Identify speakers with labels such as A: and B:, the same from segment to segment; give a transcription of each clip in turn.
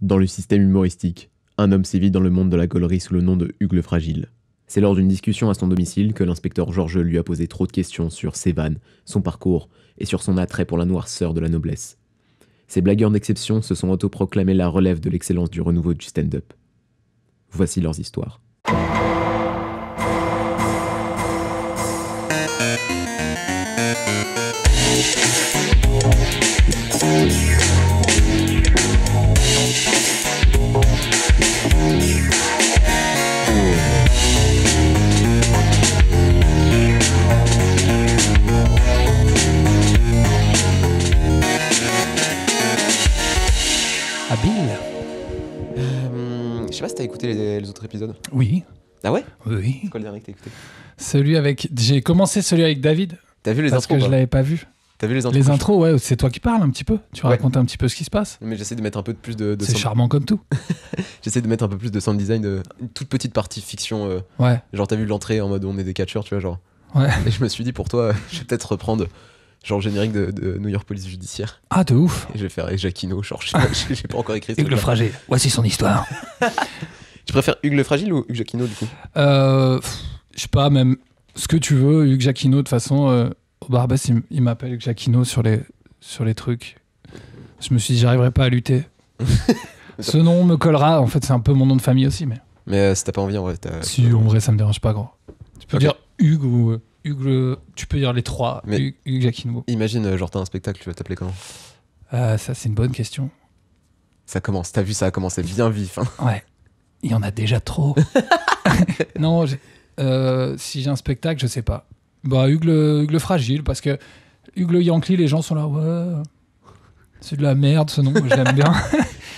A: Dans le système humoristique, un homme sévit dans le monde de la gaulerie sous le nom de Hugues le Fragile. C'est lors d'une discussion à son domicile que l'inspecteur Georges lui a posé trop de questions sur ses vannes, son parcours et sur son attrait pour la noirceur de la noblesse. Ces blagueurs d'exception se sont autoproclamés la relève de l'excellence du renouveau du stand-up. Voici leurs histoires.
B: Habile.
A: Je sais pas si t'as écouté les autres épisodes.
B: Oui.
A: Ah ouais?
B: Oui.
A: C'est quoi le dernier que t'as écouté?
B: Celui avec... J'ai commencé celui avec David.
A: T'as vu les
B: parce
A: intros
B: que je
A: pas
B: l'avais pas vu.
A: T'as vu les intros?
B: Les intros, ouais, c'est toi qui parles un petit peu. Tu
A: Ouais.
B: racontes un petit peu ce qui se passe.
A: Mais j'essaie de mettre un peu de plus de
B: C'est
A: sound...
B: charmant comme tout.
A: J'essaie de mettre un peu plus de sound design, une toute petite partie fiction.
B: Ouais.
A: Genre t'as vu l'entrée en mode on est des catcheurs, tu vois, genre.
B: Ouais.
A: Et je me suis dit pour toi, je vais peut-être reprendre genre le générique de New York Police Judiciaire.
B: Ah, de ouf.
A: Et je vais faire avec Jacquino, genre je sais pas, j'ai pas encore écrit ce
B: Hugues le
A: truc-là.
B: Fragile. Voici son histoire.
A: Tu préfères Hugues le Fragile ou Hugues Jacquino du coup?
B: Je sais pas, même ce que tu veux. Hugues Jacquino, de toute façon, au Barbès, il m'appelle Hugues Jacquino sur les trucs. Je me suis dit, j'arriverai pas à lutter. Ce nom me collera. En fait, c'est un peu mon nom de famille aussi, mais...
A: Mais si t'as pas envie en vrai,
B: Si, en vrai, ça me dérange pas, gros. Tu peux
A: Ok.
B: dire Hugues ou Hugues, tu peux dire les trois.
A: Mais-
B: Hugues Jacquino.
A: Imagine, genre t'as un spectacle, tu vas t'appeler comment?
B: Ça, c'est une bonne question.
A: Ça commence, t'as vu, ça a commencé bien vif. Hein.
B: Ouais. Il y en a déjà trop. Non, si j'ai un spectacle, je sais pas. Bah, Hugues le Fragile, parce que Hugues le Yankee, les gens sont là, ouais, c'est de la merde ce nom, je l'aime bien.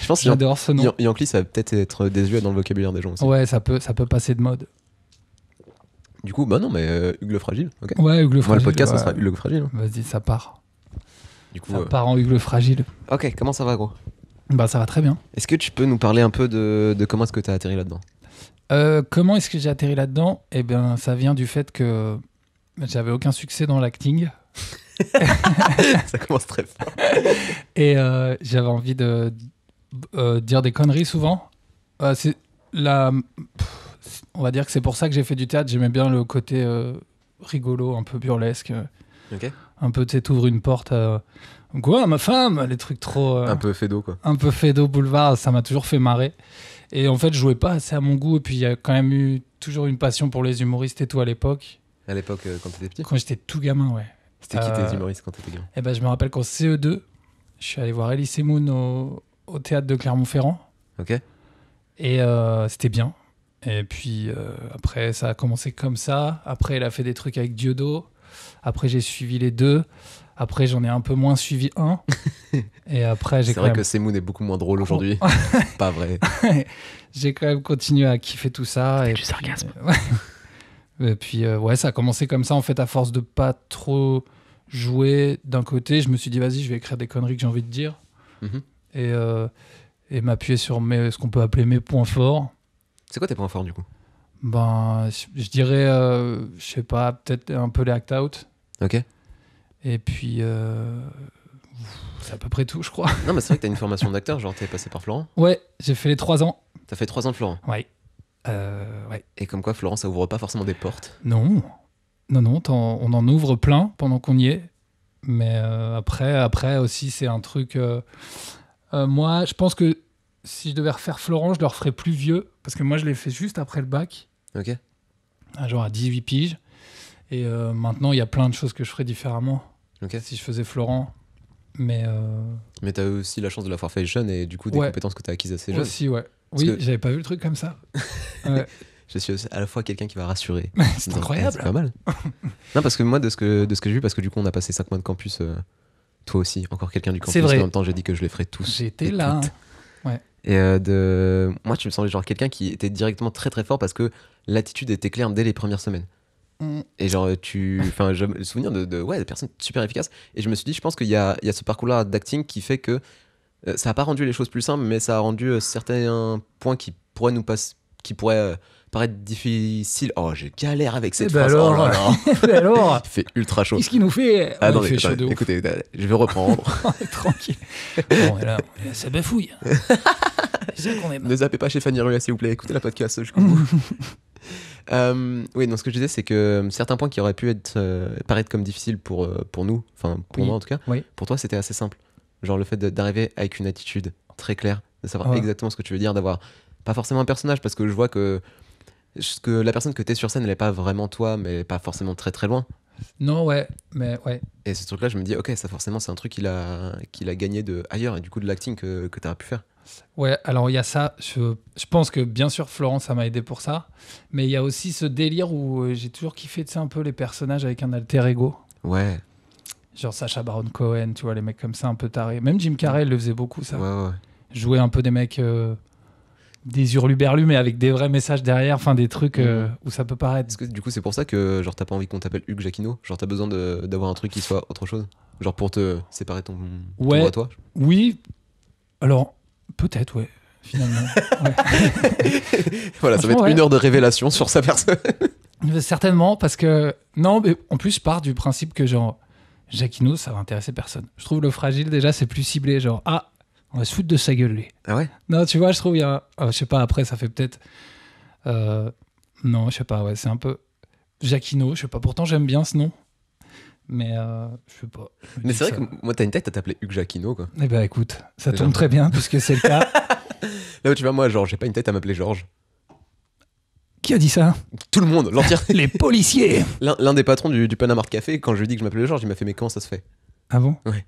A: Je pense que
B: J'adore ce nom.
A: Yankee, ça va peut-être être désuet dans le vocabulaire des gens aussi.
B: Ouais, ça peut passer de mode.
A: Du coup, bah non, mais Hugues le Fragile, ok.
B: Ouais, Hugues le
A: Moi,
B: Fragile.
A: le podcast,
B: ouais.
A: ça sera Hugues le Fragile. Hein.
B: Vas-y, ça part.
A: Du coup,
B: Ça part en Hugues le Fragile.
A: ok, comment ça va, gros?
B: Bah, ça va très bien.
A: Est-ce que tu peux nous parler un peu de comment est-ce que t'as atterri là-dedans?
B: Comment est-ce que j'ai atterri là-dedans? Eh bien, ça vient du fait que j'avais aucun succès dans l'acting
A: Ça commence très fort.
B: et j'avais envie de dire des conneries souvent. C'est la... On va dire que c'est pour ça que j'ai fait du théâtre. J'aimais bien le côté rigolo, un peu burlesque.
A: Ok.
B: Un peu, tu sais, t'ouvres une porte. Quoi, ma femme? Les trucs trop...
A: Un peu fédo, quoi.
B: un peu Fédo Boulevard, ça m'a toujours fait marrer. Et en fait, je jouais pas assez à mon goût. Et puis, il y a quand même eu toujours une passion pour les humoristes et tout à l'époque.
A: À l'époque, quand t'étais petit.
B: Quand j'étais tout gamin, ouais.
A: C'était qui tes humoristes quand t'étais gamin?
B: Et ben, je me rappelle qu'en CE2, je suis allé voir Elise Moon au théâtre de Clermont-Ferrand.
A: Ok.
B: Et c'était bien. Et puis, après, ça a commencé comme ça. Après, elle a fait des trucs avec Diodo. Après, j'ai suivi les deux. Après, j'en ai un peu moins suivi un. Et après, j'ai
A: C'est vrai que Semoun est beaucoup moins drôle aujourd'hui. Pas vrai.
B: j'ai quand même continué à kiffer tout ça. Et
C: du sarcasme.
B: Et puis, ouais, ça a commencé comme ça, en fait, à force de pas trop jouer d'un côté. Je me suis dit, vas-y, je vais écrire des conneries que j'ai envie de dire.
A: Mhm.
B: Et m'appuyer sur ce qu'on peut appeler mes points forts.
A: C'est quoi tes points forts du coup?
B: Ben, je dirais, je sais pas, peut-être un peu les act-out.
A: Ok.
B: Et puis, c'est à peu près tout, je crois.
A: Non, mais c'est vrai que t'as une formation d'acteur, genre t'es passé par Florent.
B: Ouais, j'ai fait les 3 ans.
A: T'as fait 3 ans de Florent.
B: Ouais. Ouais.
A: Et comme quoi, Florent, ça ouvre pas forcément des portes.
B: Non, on en ouvre plein pendant qu'on y est. Mais après aussi, c'est un truc... moi, je pense que si je devais refaire Florent, je le referais plus vieux. Parce que moi, je l'ai fait juste après le bac,
A: Ok.
B: genre à 18 piges. Et maintenant, il y a plein de choses que je ferais différemment
A: Ok.
B: si je faisais Florent. Mais
A: Mais t'as aussi la chance de l'avoir fait jeune et du coup des
B: Ouais.
A: compétences que t'as acquises assez jeune.
B: aussi, ouais.
A: Parce
B: Oui,
A: que-
B: j'avais pas vu le truc comme ça. Ouais.
A: Je suis à la fois quelqu'un qui va rassurer.
B: C'est
A: Non,
B: incroyable.
A: C'est pas mal. Non, parce que moi, de ce que j'ai vu, parce que du coup, on a passé 5 mois de campus, toi aussi, encore quelqu'un du campus.
B: C'est vrai.
A: En même temps, j'ai dit que je les ferais tous.
B: J'étais
A: et
B: là.
A: toutes.
B: Ouais.
A: Et moi, tu me semblais genre quelqu'un qui était directement très très fort parce que l'attitude était claire dès les premières semaines.
B: Mm.
A: Et genre, enfin, j'ai le souvenir de personnes super efficaces. Et je me suis dit, je pense qu'il y a ce parcours-là d'acting qui fait que ça n'a pas rendu les choses plus simples, mais ça a rendu certains points qui pourraient paraître difficiles. Oh, je galère avec cette
B: Eh ben
A: phrase.
B: alors,
A: Oh là là.
B: Mais alors,
A: Il fait ultra chaud.
B: qu'est-ce qu'il nous fait?
A: Ah
B: Ouais,
A: non,
B: il
A: mais
B: fait chaud de ouf.
A: écoutez, je vais reprendre.
B: Tranquille. Bon, et là, ça bafouille. C'est ça qu'on aime.
A: Ne zappez pas chez Fanny Ruet, s'il vous plaît. Écoutez la podcast jusqu'au bout. Oui, donc ce que je disais, c'est que certains points qui auraient pu paraître comme difficiles pour nous, enfin pour moi en tout cas, pour toi c'était assez simple. Genre le fait d'arriver avec une attitude très claire, de savoir exactement ce que tu veux dire, d'avoir pas forcément un personnage, parce que je vois que la personne que t'es sur scène, elle est pas vraiment toi, mais elle est pas forcément très très loin.
B: Non, mais ouais.
A: Et ce truc-là, je me dis, ok, ça forcément c'est un truc qu'il a gagné de ailleurs, et du coup de l'acting que t'as pu faire.
B: Ouais, alors il y a ça, je pense que bien sûr Florence ça m'a aidé pour ça, mais il y a aussi ce délire où j'ai toujours kiffé, tu sais, un peu les personnages avec un alter ego.
A: Ouais.
B: Genre Sacha Baron Cohen, tu vois, les mecs comme ça un peu tarés. Même Jim Carrey le faisait beaucoup, ça.
A: Ouais.
B: Jouer un peu des mecs, des hurluberlus, mais avec des vrais messages derrière, enfin des trucs où ça peut paraître.
A: Est-ce que du coup c'est pour ça que genre t'as pas envie qu'on t'appelle Hugues Jacquino? Genre t'as besoin d'avoir un truc qui soit autre chose? Genre pour te séparer ton à toi?
B: Oui, alors peut-être, ouais, finalement. Ouais.
A: Voilà, ça va être 1 heure de révélation sur sa personne.
B: Certainement, parce que... Non, mais en plus je pars du principe que genre Jacquino, ça va intéresser personne. Je trouve le fragile déjà c'est plus ciblé, genre on va se foutre de sa gueule lui.
A: Ah ouais?
B: Non, tu vois, je trouve il y a... je sais pas, après ça fait peut-être... Non, je sais pas, ouais, c'est un peu... Jacquino, je sais pas, pourtant j'aime bien ce nom. Mais je sais pas.
A: Mais c'est vrai que moi t'as une tête à t'appeler Hugues Jacquino quoi.
B: Eh ben écoute, ça tombe très bien puisque c'est le cas.
A: Là où tu vois, moi genre j'ai pas une tête à m'appeler Georges.
B: Qui a dit ça?
A: Tout le monde, l'entièreté.
B: Les policiers.
A: L'un des patrons du Panama Café, quand je lui ai dit que je m'appelais Georges, il m'a fait mais comment ça se fait?
B: Ah bon?
A: Ouais.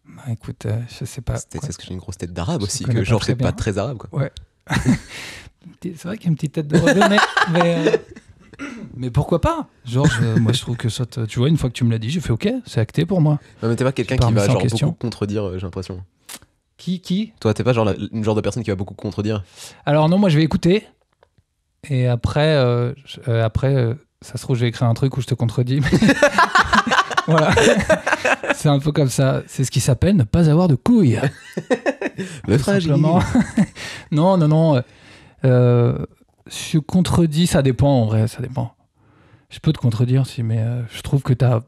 B: Bah écoute, je sais pas.
A: C'est parce que j'ai une grosse tête d'arabe aussi,
B: que
A: Georges c'est pas très arabe quoi.
B: Ouais. C'est vrai qu'il y a une petite tête de rebelle, mais pourquoi pas? Georges, moi je trouve que ça tu vois, une fois que tu me l'as dit, j'ai fait ok, c'est acté pour moi.
A: Non mais t'es pas quelqu'un qui va genre beaucoup contredire, j'ai l'impression.
B: Qui?
A: Toi t'es pas genre une genre de personne qui va beaucoup contredire?
B: Alors non, moi je vais écouter. Et après, ça se trouve, je vais écrire un truc où je te contredis. Voilà. C'est un peu comme ça. C'est ce qui s'appelle ne pas avoir de couilles.
A: Le fragile.
B: Non. Je contredis, ça dépend en vrai, ça dépend. Je peux te contredire, mais je trouve que t'as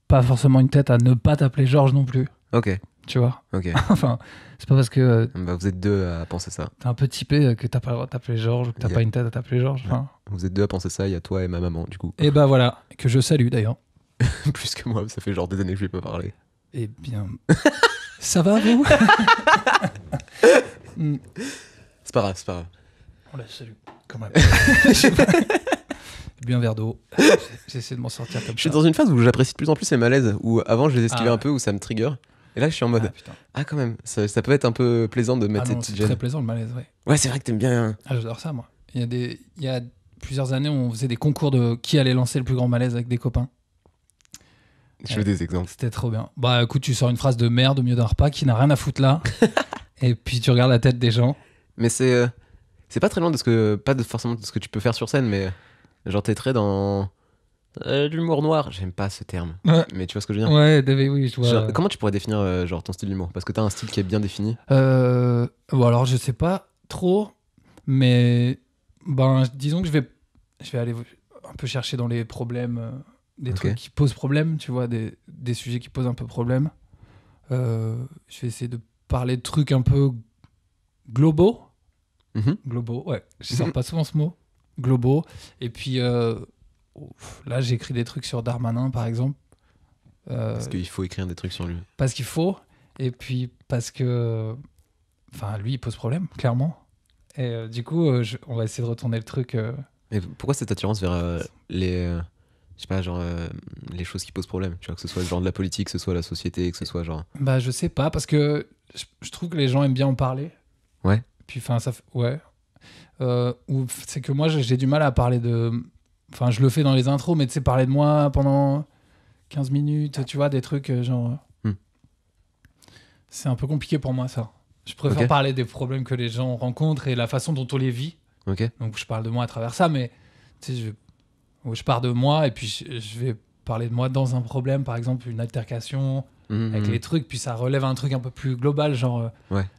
B: pas forcément une tête à ne pas t'appeler Georges non plus.
A: Ok.
B: Tu vois?
A: Ok.
B: Enfin, c'est pas parce que
A: bah vous êtes deux à penser ça.
B: T'es un peu typé que t'as pas le droit de t'appeler Georges ou que t'as pas une tête à t'appeler Georges. Enfin...
A: Vous êtes deux à penser ça, il y a toi et ma maman du coup.
B: Et bah voilà, que je salue d'ailleurs.
A: Plus que moi, ça fait genre des années que je lui ai pas parlé.
B: Eh bien, ça va vous?
A: C'est pas grave.
B: On la salue quand même. Bien un verre d'eau. J'essaie de m'en sortir comme ça.
A: Je suis dans une phase où j'apprécie de plus en plus les malaises, où avant je les esquivais un peu, où ça me trigger. Et là je suis en mode, quand même, ça peut être un peu plaisant de mettre cette petite gêne.
B: C'est très plaisant le malaise, ouais.
A: Ouais, c'est vrai que t'aimes bien.
B: Ah, j'adore ça moi. Il y a plusieurs années, on faisait des concours de qui allait lancer le plus grand malaise avec des copains.
A: Je veux des exemples.
B: C'était trop bien. Bah écoute, tu sors une phrase de merde au milieu d'un repas qui n'a rien à foutre là. Et puis tu regardes la tête des gens.
A: Mais c'est pas très loin de forcément de ce que tu peux faire sur scène, mais genre t'es très dans l'humour noir. J'aime pas ce terme. Ouais. Mais tu vois ce que je veux dire?
B: Ouais, oui, je vois.
A: Genre, comment tu pourrais définir genre ton style d'humour? Parce que t'as un style qui est bien défini.
B: Bon alors je sais pas trop, mais disons que je vais aller un peu chercher dans les problèmes. Des trucs qui posent problème, tu vois, des sujets qui posent un peu problème. Je vais essayer de parler de trucs un peu globaux. Globaux, ouais. Je sors pas souvent ce mot. Globaux. Et puis là, j'écris des trucs sur Darmanin, par exemple.
A: Parce qu'il faut écrire des trucs sur lui.
B: Parce qu'il faut. Et puis parce que... Enfin, lui, il pose problème, clairement. Et du coup, on va essayer de retourner le truc.
A: Mais pourquoi cette attirance vers les... je sais pas, genre les choses qui posent problème, tu vois, que ce soit genre de la politique, que ce soit la société, que ce soit genre...
B: Bah je sais pas, parce que je trouve que les gens aiment bien en parler.
A: Ouais.
B: Puis enfin, ouais. Ou c'est que moi j'ai du mal à parler de... Enfin, je le fais dans les intros, mais tu sais, parler de moi pendant 15 minutes, tu vois, des trucs genre... C'est un peu compliqué pour moi, ça. Je préfère parler des problèmes que les gens rencontrent et la façon dont on les vit. Donc je parle de moi à travers ça, mais tu sais, je pars de moi et puis je vais parler de moi dans un problème, par exemple une altercation avec les trucs, puis ça relève un truc un peu plus global, genre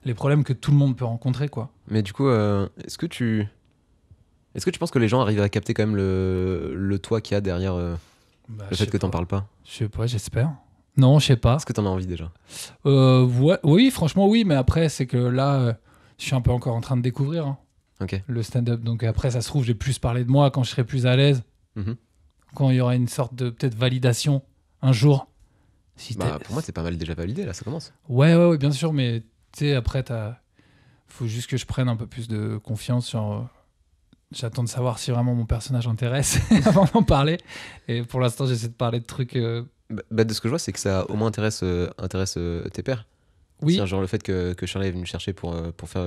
B: les problèmes que tout le monde peut rencontrer, quoi.
A: Mais du coup, est-ce que tu penses que les gens arrivent à capter quand même le toi qu'il y a derrière le fait que t'en parles pas?
B: Je sais pas, j'espère. Non, je sais pas.
A: Est-ce que t'en as envie déjà?
B: Oui, franchement oui, mais après c'est que là, je suis un peu encore en train de découvrir
A: Ok.
B: le stand-up. Donc après, ça se trouve, j'ai plus parlé de moi quand je serai plus à l'aise.
A: Mhm.
B: Quand il y aura une sorte de peut-être validation un jour. Si
A: Bah, pour moi, c'est pas mal déjà validé, là, ça commence.
B: ouais, bien sûr, mais tu sais, après, faut juste que je prenne un peu plus de confiance sur. J'attends de savoir si vraiment mon personnage intéresse avant d'en parler. Et pour l'instant, j'essaie de parler de trucs.
A: Bah, de ce que je vois, c'est que ça au moins intéresse tes pairs.
B: Oui,
A: C'est genre le fait que Charlie est venu chercher pour faire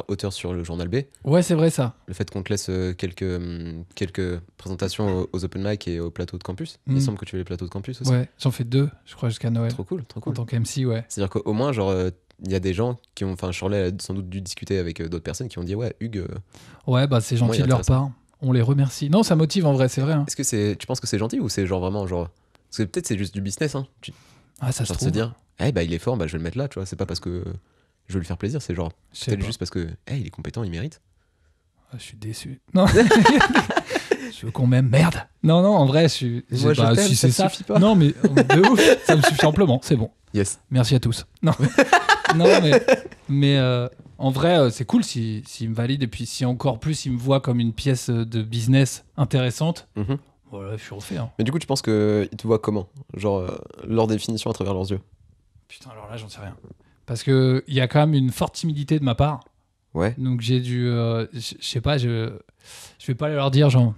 A: auteur sur le journal B.
B: ouais, c'est vrai ça.
A: Le fait qu'on te laisse quelques présentations aux open mic et aux plateaux de campus. Il
B: Mm.
A: semble que tu fais les plateaux de campus aussi.
B: Ouais, j'en fais 2, je crois, jusqu'à Noël.
A: Trop cool, trop
B: En
A: cool.
B: tant qu'MC, ouais.
A: C'est-à-dire qu'au moins, genre, il y a des gens qui ont. Enfin, Shirley a sans doute dû discuter avec d'autres personnes qui ont dit ouais, Hugues.
B: Ouais, bah c'est gentil
A: Moi,
B: de leur
A: intéressant.
B: part. On les remercie. Non, ça motive en vrai, c'est vrai.
A: Est-ce que tu penses que c'est gentil ou c'est genre vraiment genre. Parce que peut-être c'est juste du business, hein.
B: Ah, ça se
A: Genre de
B: trouve.
A: se dire, bah il est fort, bah je vais le mettre là, tu vois. C'est pas parce que je veux lui faire plaisir, c'est genre
B: Je sais
A: peut-être
B: pas.
A: juste parce que il est compétent, il mérite.
B: Ah, je suis déçu. Non. Je veux qu'on m'aime. Merde. Non, en vrai,
A: Moi, je t'aime,
B: si
A: ça
B: c'est
A: te
B: ça.
A: suffit pas.
B: Non, mais de ouf, ça me suffit amplement. C'est bon.
A: Yes.
B: Merci à tous. Non, non mais en vrai, c'est cool s'il me valide et puis si encore plus il me voit comme une pièce de business intéressante.
A: Mhm.
B: Voilà, je suis refait. Hein.
A: Mais du coup, tu penses qu'ils te voient comment? Genre leur définition à travers leurs yeux.
B: Putain, alors là, j'en sais rien. Parce qu'il y a quand même une forte timidité de ma part.
A: Ouais.
B: Donc j'ai dû. Je sais pas, je vais pas aller leur dire, genre.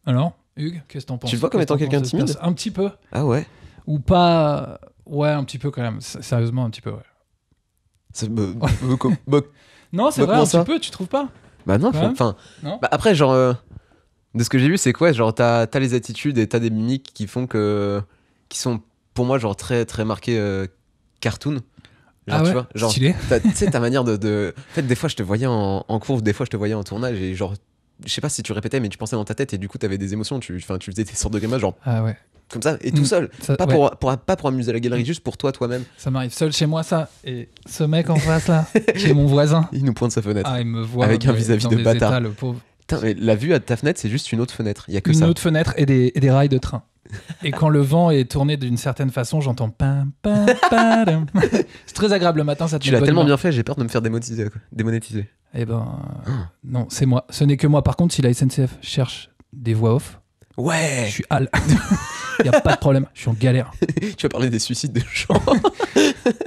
B: Alors, Hugues, qu'est-ce que t'en penses?
A: Tu te vois comme
B: Qu'est-ce que
A: étant
B: t'en
A: quelqu'un de
B: penses cette
A: timide?
B: personne Un petit peu.
A: Ah ouais.
B: Ou pas. Ouais, un petit peu quand même. Sérieusement, un petit peu, ouais.
A: C'est-
B: Non, c'est
A: Bah,
B: vrai,
A: comment
B: un
A: ça
B: petit peu, tu trouves pas?
A: Bah non,
B: Quand même.
A: enfin.
B: Non.
A: Bah après, genre. De ce que j'ai vu, c'est quoi? Genre, t'as les attitudes et t'as des mimiques qui font que. Qui sont pour moi, genre, très, très marquées cartoon. Genre,
B: Ah ouais,
A: tu vois, genre,
B: stylé.
A: tu sais, ta manière de. En fait, des fois, je te voyais en cours, des fois, je te voyais en tournage et genre. Je sais pas si tu répétais, mais tu pensais dans ta tête et du coup, t'avais des émotions. Tu faisais des sortes de grimaces, genre,
B: Ah ouais.
A: comme ça, et tout seul.
B: Ça,
A: Pas,
B: ouais,
A: pas pour amuser la galerie, juste pour toi-même.
B: ça m'arrive seul chez moi, ça. Et ce mec en face, là, qui est mon voisin.
A: Il nous pointe sa fenêtre.
B: Ah, il me voit.
A: Avec un
B: mais
A: vis-à-vis
B: dans
A: de
B: des
A: bâtard.
B: états, le pauvre.
A: Putain, mais la vue à ta fenêtre, c'est juste une autre fenêtre. Il y a que
B: Une
A: ça.
B: autre fenêtre et des rails de train. Et quand le vent est tourné d'une certaine façon, j'entends pam, pam, pam. C'est très agréable le matin, ça te
A: Tu
B: met de
A: l'as
B: bonne
A: tellement
B: humeur.
A: bien fait, j'ai peur de me faire démonétiser. Quoi. Démonétiser.
B: Eh ben, non, c'est moi. Ce n'est que moi. Par contre, si la SNCF cherche des voix off, je
A: Ouais.
B: suis hal. Il n'y a pas de problème, je suis en galère.
A: Tu vas parler des suicides de gens.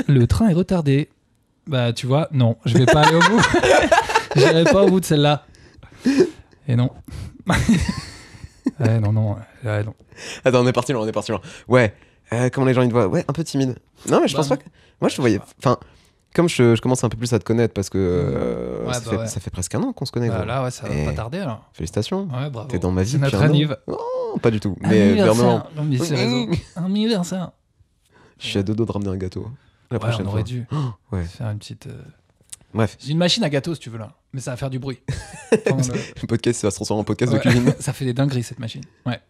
B: Le train est retardé. Bah, tu vois, non, je vais pas aller au bout. J'irai pas au bout de celle-là. Et non. Non.
A: Attends, on est parti loin. Ouais. Comment les gens ils te voient? Ouais, un peu timide. Non, mais je
B: Bah,
A: pense pas que. Moi, je te voyais. Enfin, comme je commence un peu plus à te connaître parce que
B: Ouais, bah
A: ça fait presque un an qu'on se connaît.
B: Bah,
A: gros.
B: là, ouais, ça va
A: Eh.
B: pas tarder alors.
A: Félicitations.
B: Ouais, bravo.
A: T'es dans ma vie
B: C'est notre
A: depuis un an.
B: anniv.
A: Non, pas du tout. Mais vraiment,
B: Anniversaire. Non, mais c'est raison. Anniversaire.
A: je suis à deux doigts de ramener un gâteau. La
B: Ouais,
A: prochaine
B: on
A: fois.
B: aurait dû
A: Ouais.
B: faire une petite.
A: Bref,
B: J'ai une machine à gâteau si tu veux là, mais ça va faire du bruit. Pendant le-
A: le podcast, ça va se transformer en podcast
B: Ouais.
A: de cuisine.
B: Ça fait des dingueries cette machine. Ouais.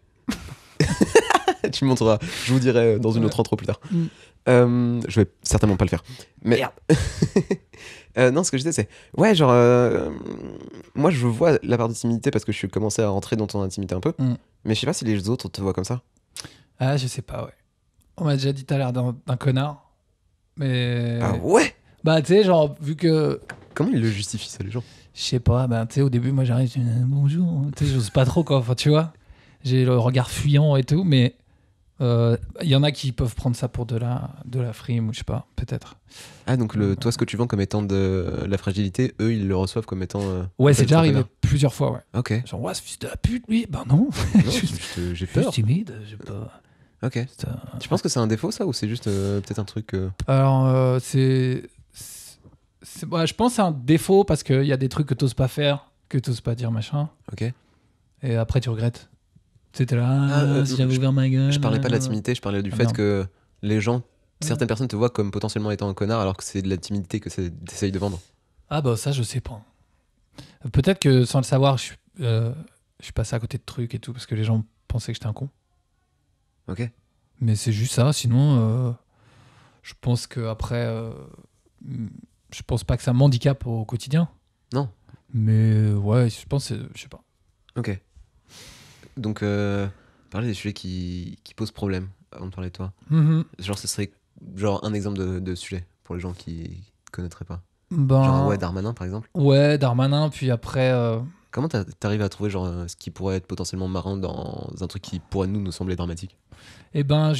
A: Tu me montreras. Je vous dirai dans une
B: Ouais.
A: autre intro plus tard.
B: Mm.
A: Je vais certainement pas le faire. Mais
B: Merde.
A: non, ce que je disais, c'est ouais, genre moi je vois la part de timidité parce que je suis commencé à rentrer dans ton intimité un peu.
B: Mm.
A: Mais je sais pas si les autres te voient comme ça.
B: Ah, je sais pas, ouais. On m'a déjà dit t'as l'air d'un connard. Mais.
A: Ah ouais.
B: Bah, tu sais, genre, vu que.
A: Comment ils le justifient ça les gens?
B: Je sais pas, bah, tu sais, au début, moi j'arrive, je dis bonjour. Tu sais, j'ose pas trop, quoi. Enfin, tu vois, j'ai le regard fuyant et tout, mais. Il y en a qui peuvent prendre ça pour de la frime ou je sais pas, peut-être.
A: Ah donc toi ce que tu vends comme étant de la fragilité, eux ils le reçoivent comme étant.
B: Ouais, c'est
A: peut-être
B: déjà
A: un
B: arrivé
A: connard.
B: plusieurs fois, ouais.
A: Ok.
B: Genre, ouais, ce fils de la pute, lui. Bah non,
A: Non,
B: Juste-
A: j'ai
B: je suis
A: peur.
B: timide, j'ai pas.
A: Ok.
B: c'est un-
A: Tu penses que c'est un défaut ça ou c'est juste peut-être un truc.
B: Alors, ouais, je pense que c'est un défaut parce qu'il y a des trucs que t'oses pas faire, que t'oses pas dire, machin.
A: Ok.
B: Et après, tu regrettes. C'était là, si j'avais
A: je-
B: ouvert ma gueule.
A: Je parlais pas de la timidité, je parlais du
B: Ah,
A: fait
B: merde.
A: que les gens, certaines personnes te voient comme potentiellement étant un connard alors que c'est de la timidité que t'essayes de vendre.
B: Ah, bah ça, je sais pas. Peut-être que sans le savoir, je suis passé à côté de trucs et tout parce que les gens pensaient que j'étais un con.
A: Ok.
B: Mais c'est juste ça. Sinon, je pense que après, je pense pas que ça m'handicape au quotidien.
A: Non.
B: Mais ouais, je pense, je sais pas.
A: Ok. Donc, parler des sujets qui posent problème avant de parler de toi.
B: Mhm.
A: Genre, ce serait genre un exemple de sujet pour les gens qui connaîtraient pas. Genre, ouais, Darmanin, par exemple.
B: Ouais, Darmanin, puis après...
A: Comment t'arrives à trouver genre ce qui pourrait être potentiellement marrant dans un truc qui pourrait nous sembler dramatique?
B: Eh ben,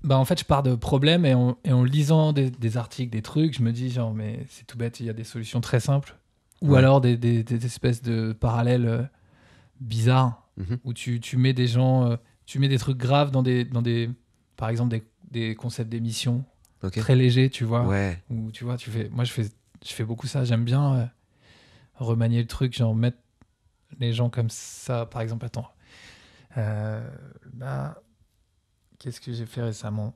B: en fait, je pars de problèmes et en lisant des articles, des trucs, je me dis genre, mais c'est tout bête, il y a des solutions très simples. Ou
A: Ouais.
B: alors des espèces de parallèles bizarres
A: Mhm.
B: où tu mets des gens, tu mets des trucs graves dans par exemple, des concepts d'émissions
A: Ok.
B: très légers, tu vois.
A: Ouais.
B: Où tu vois, moi, je fais beaucoup ça. J'aime bien remanier le truc, genre mettre les gens comme ça. Par exemple, attends. Là, qu'est-ce que j'ai fait récemment?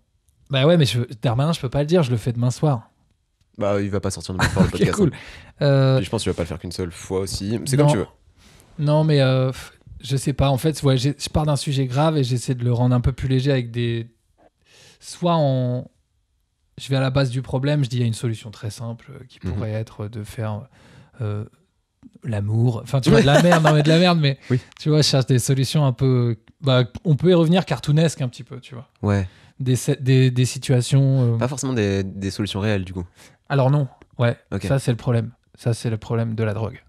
B: Bah ouais, mais Darmanin, je peux pas le dire, je le fais demain soir.
A: Bah, il va pas sortir de mon le
B: Ok,
A: podcast.
B: cool.
A: Hein. Puis je pense que tu vas pas le faire qu'une seule fois aussi. C'est comme
B: Non.
A: tu veux.
B: Non, mais je sais pas. En fait, ouais, je pars d'un sujet grave et j'essaie de le rendre un peu plus léger avec des. Soit en. Je vais à la base du problème, je dis il y a une solution très simple qui pourrait être de faire l'amour. Enfin, tu vois, de la merde, non, mais de la merde, mais
A: Oui.
B: tu vois, je cherche des solutions un peu. Bah, on peut y revenir cartoonesque un petit peu, tu vois.
A: Ouais.
B: Des situations.
A: Pas forcément des solutions réelles, du coup.
B: Alors, non, ouais,
A: Ok.
B: ça, c'est le problème. Ça, c'est le problème de la drogue.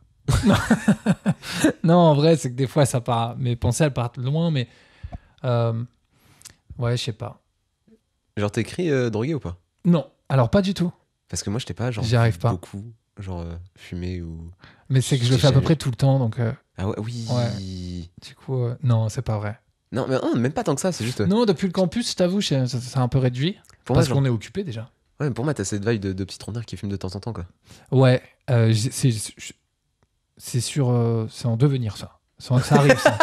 B: Non, en vrai, c'est que des fois, ça part. Mes pensées, elles partent loin, mais. Ouais, je sais pas.
A: Genre, t'écris drogué ou pas?
B: Non, alors pas du tout.
A: Parce que moi, je t'ai pas, genre,
B: J'y arrive pas.
A: beaucoup, genre, fumer ou.
B: Mais c'est que je le fais à peu près tout le temps, donc
A: Ah ouais, oui.
B: Ouais. Du coup, non, c'est pas vrai.
A: Non, mais même pas tant que ça, c'est juste.
B: Non, depuis le campus, je t'avoue, ça a un peu réduit.
A: Pour
B: Parce
A: moi, genre,
B: qu'on est occupé déjà.
A: ouais, pour moi, t'as cette vibe de petit trottinard qui fume de temps en temps, quoi.
B: Ouais, c'est sûr, c'est en devenir ça. Ça arrive, ça.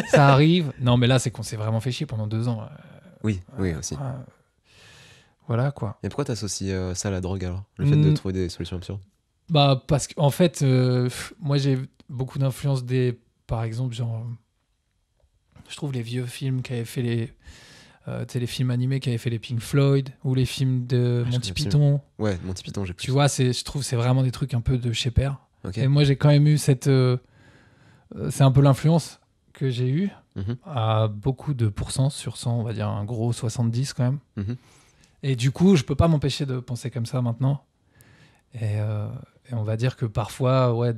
B: Ça arrive. Non, mais là, c'est qu'on s'est vraiment fait chier pendant 2 ans.
A: Oui, oui, aussi.
B: Voilà, quoi.
A: Et pourquoi t'associes ça à la drogue alors? Le fait de trouver des solutions absurdes?
B: Bah, parce qu'en fait, moi, j'ai beaucoup d'influence par exemple, genre, je trouve les vieux films qui avaient fait les films animés qui avaient fait les Pink Floyd ou les films de Monty Python.
A: Ouais, Monty Python, j'ai plus.
B: Tu vois, je trouve que c'est vraiment des trucs un peu de chez père.
A: Okay.
B: Et moi, j'ai quand même eu c'est un peu l'influence que j'ai eue à beaucoup de pourcents sur 100, on va dire un gros 70 quand même. Et du coup, je peux pas m'empêcher de penser comme ça maintenant. Et on va dire que parfois, ouais,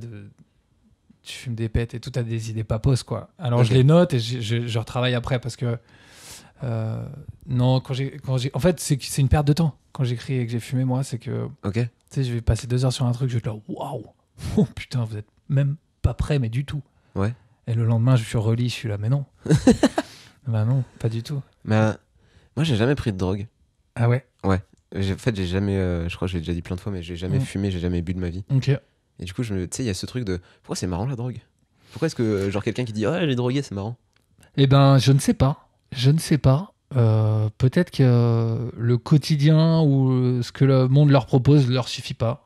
B: tu fumes des pètes et tout, t'as des idées papos, quoi. Alors je les note et je retravaille après parce que non, en fait, c'est une perte de temps. Quand j'écris et que j'ai fumé, moi, c'est que tu sais, je vais passer 2 heures sur un truc, je vais être là, waouh, oh putain, vous êtes même pas prêt, mais du tout.
A: Ouais.
B: Et le lendemain, je suis relis, je suis là, mais non. Bah non, pas du tout.
A: Moi, j'ai jamais pris de drogue.
B: Ah ouais?
A: Ouais. En fait, j'ai jamais, je crois que j'ai déjà dit plein de fois, mais j'ai jamais fumé, j'ai jamais bu de ma vie.
B: Ok.
A: Et du coup, tu sais, il y a ce truc de pourquoi c'est marrant la drogue? Pourquoi est-ce que, genre, quelqu'un qui dit ouais, j'ai drogué, c'est marrant?
B: Eh ben, je ne sais pas. Je ne sais pas. Peut-être que le quotidien ou ce que le monde leur propose leur suffit pas.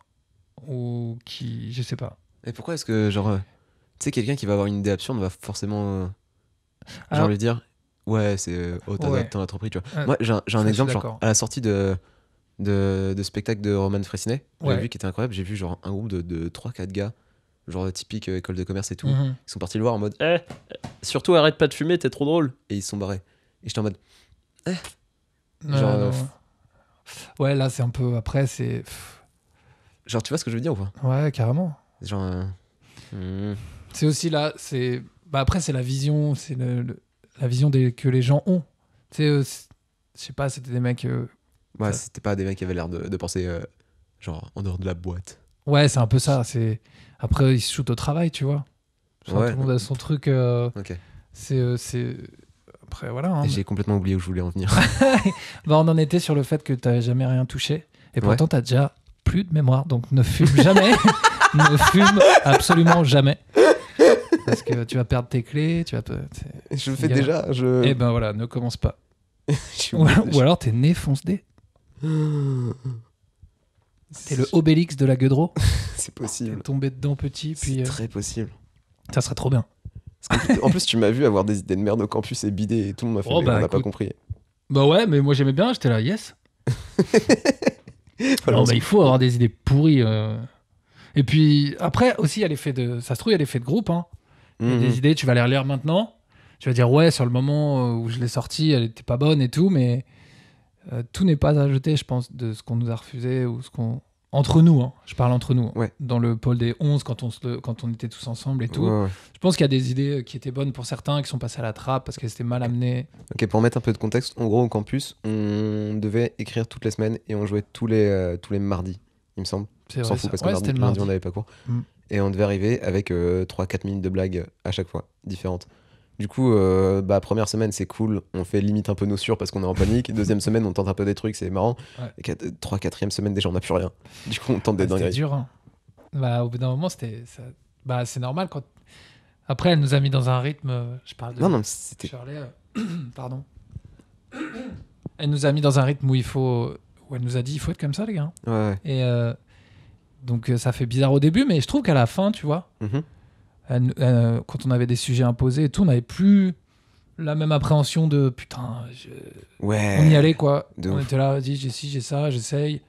B: Ou je sais pas.
A: Et pourquoi est-ce que, genre, tu sais, quelqu'un qui va avoir une idée absurde va forcément, genre, lui dire ouais, c'est t'en as trop pris, tu vois. Moi, j'ai un exemple, genre, à la sortie de spectacle de Roman Frécinet, j'ai vu qui était incroyable. J'ai vu genre un groupe de 3-4 gars, genre typique école de commerce et tout. Ils sont partis le voir en mode surtout arrête pas de fumer, t'es trop drôle. Et ils se sont barrés. Et j'étais en mode
B: ouais, là c'est un peu. Après, c'est.
A: Genre, tu vois ce que je veux dire ou pas?
B: Ouais, carrément.
A: Genre.
B: C'est aussi là, c'est. Bah après, c'est la vision, c'est la vision que les gens ont. Tu sais, je sais pas, c'était des mecs.
A: Ouais, c'était pas des mecs qui avaient l'air de penser genre en dehors de la boîte.
B: Ouais, c'est un peu ça. Après, ils se shootent au travail, tu vois. Genre, tout le monde a son truc.
A: Ok.
B: C'est. Après, voilà. Hein.
A: J'ai complètement oublié où je voulais en venir.
B: Bah, on en était sur le fait que t'as jamais rien touché. Et pourtant, t'as déjà plus de mémoire. Donc, ne fume jamais. Ne fume absolument jamais. Parce que tu vas perdre tes clés.
A: Je le fais déjà.
B: Et ben voilà, ne commence pas. Ou alors, t'es né fonce-dé. T'es le Obélix de la Gueudreau.
A: C'est possible.
B: T'es tombé dedans petit. Puis,
A: c'est très possible.
B: Ça serait trop bien.
A: En plus, tu m'as vu avoir des idées de merde au campus et bider et tout le monde m'a fait on n'a pas compris.
B: Bah ouais, mais moi j'aimais bien, j'étais là, yes. Non, bah, il faut avoir des idées pourries. Et puis après aussi, il y a l'effet de. Ça se trouve, il y a l'effet de groupe. Hein. Il y a des idées, tu vas les relire maintenant. Tu vas dire, ouais, sur le moment où je l'ai sortie, elle était pas bonne et tout, mais tout n'est pas à jeter, je pense, de ce qu'on nous a refusé ou ce qu'on. Entre nous, hein. Je parle entre nous.
C: Ouais.
B: Dans le pôle des 11, quand on était tous ensemble et tout.
C: Ouais.
B: Je pense qu'il y a des idées qui étaient bonnes pour certains, qui sont passées à la trappe parce qu'elles étaient mal amenées.
C: Ok, pour mettre un peu de contexte, en gros, au campus, on devait écrire toutes les semaines et on jouait tous les mardis, il me semble.
B: C'est
C: On
B: vrai,
C: s'en fout
B: ça.
C: parce
B: Ouais,
C: que
B: c'était le
C: lundi, on
B: mardi.
C: n'avait pas cours.
B: Mm.
C: Et on devait arriver avec 3-4 minutes de blagues à chaque fois, différentes. Du coup, première semaine, c'est cool, on fait limite un peu nos sûrs parce qu'on est en panique. Deuxième semaine, on tente un peu des trucs, c'est marrant.
B: Ouais.
C: Et 3-4e semaine, déjà, on n'a plus rien. Du coup, on tente des
B: C'était
C: dingueries.
B: dur. Hein. Au bout d'un moment, c'était. C'est normal quand. Après, elle nous a mis dans un rythme. Je parle de.
C: Non, c'était.
B: Shirley, pardon. Elle nous a mis dans un rythme où où elle nous a dit il faut être comme ça, les gars.
C: Ouais.
B: Et donc, ça fait bizarre au début, mais je trouve qu'à la fin, tu vois,
C: Mhm.
B: quand on avait des sujets imposés et tout, on n'avait plus la même appréhension de putain,
C: Ouais.
B: on y allait quoi.
C: de
B: On
C: ouf.
B: était là, j'ai ci, j'ai ça, j'essaye.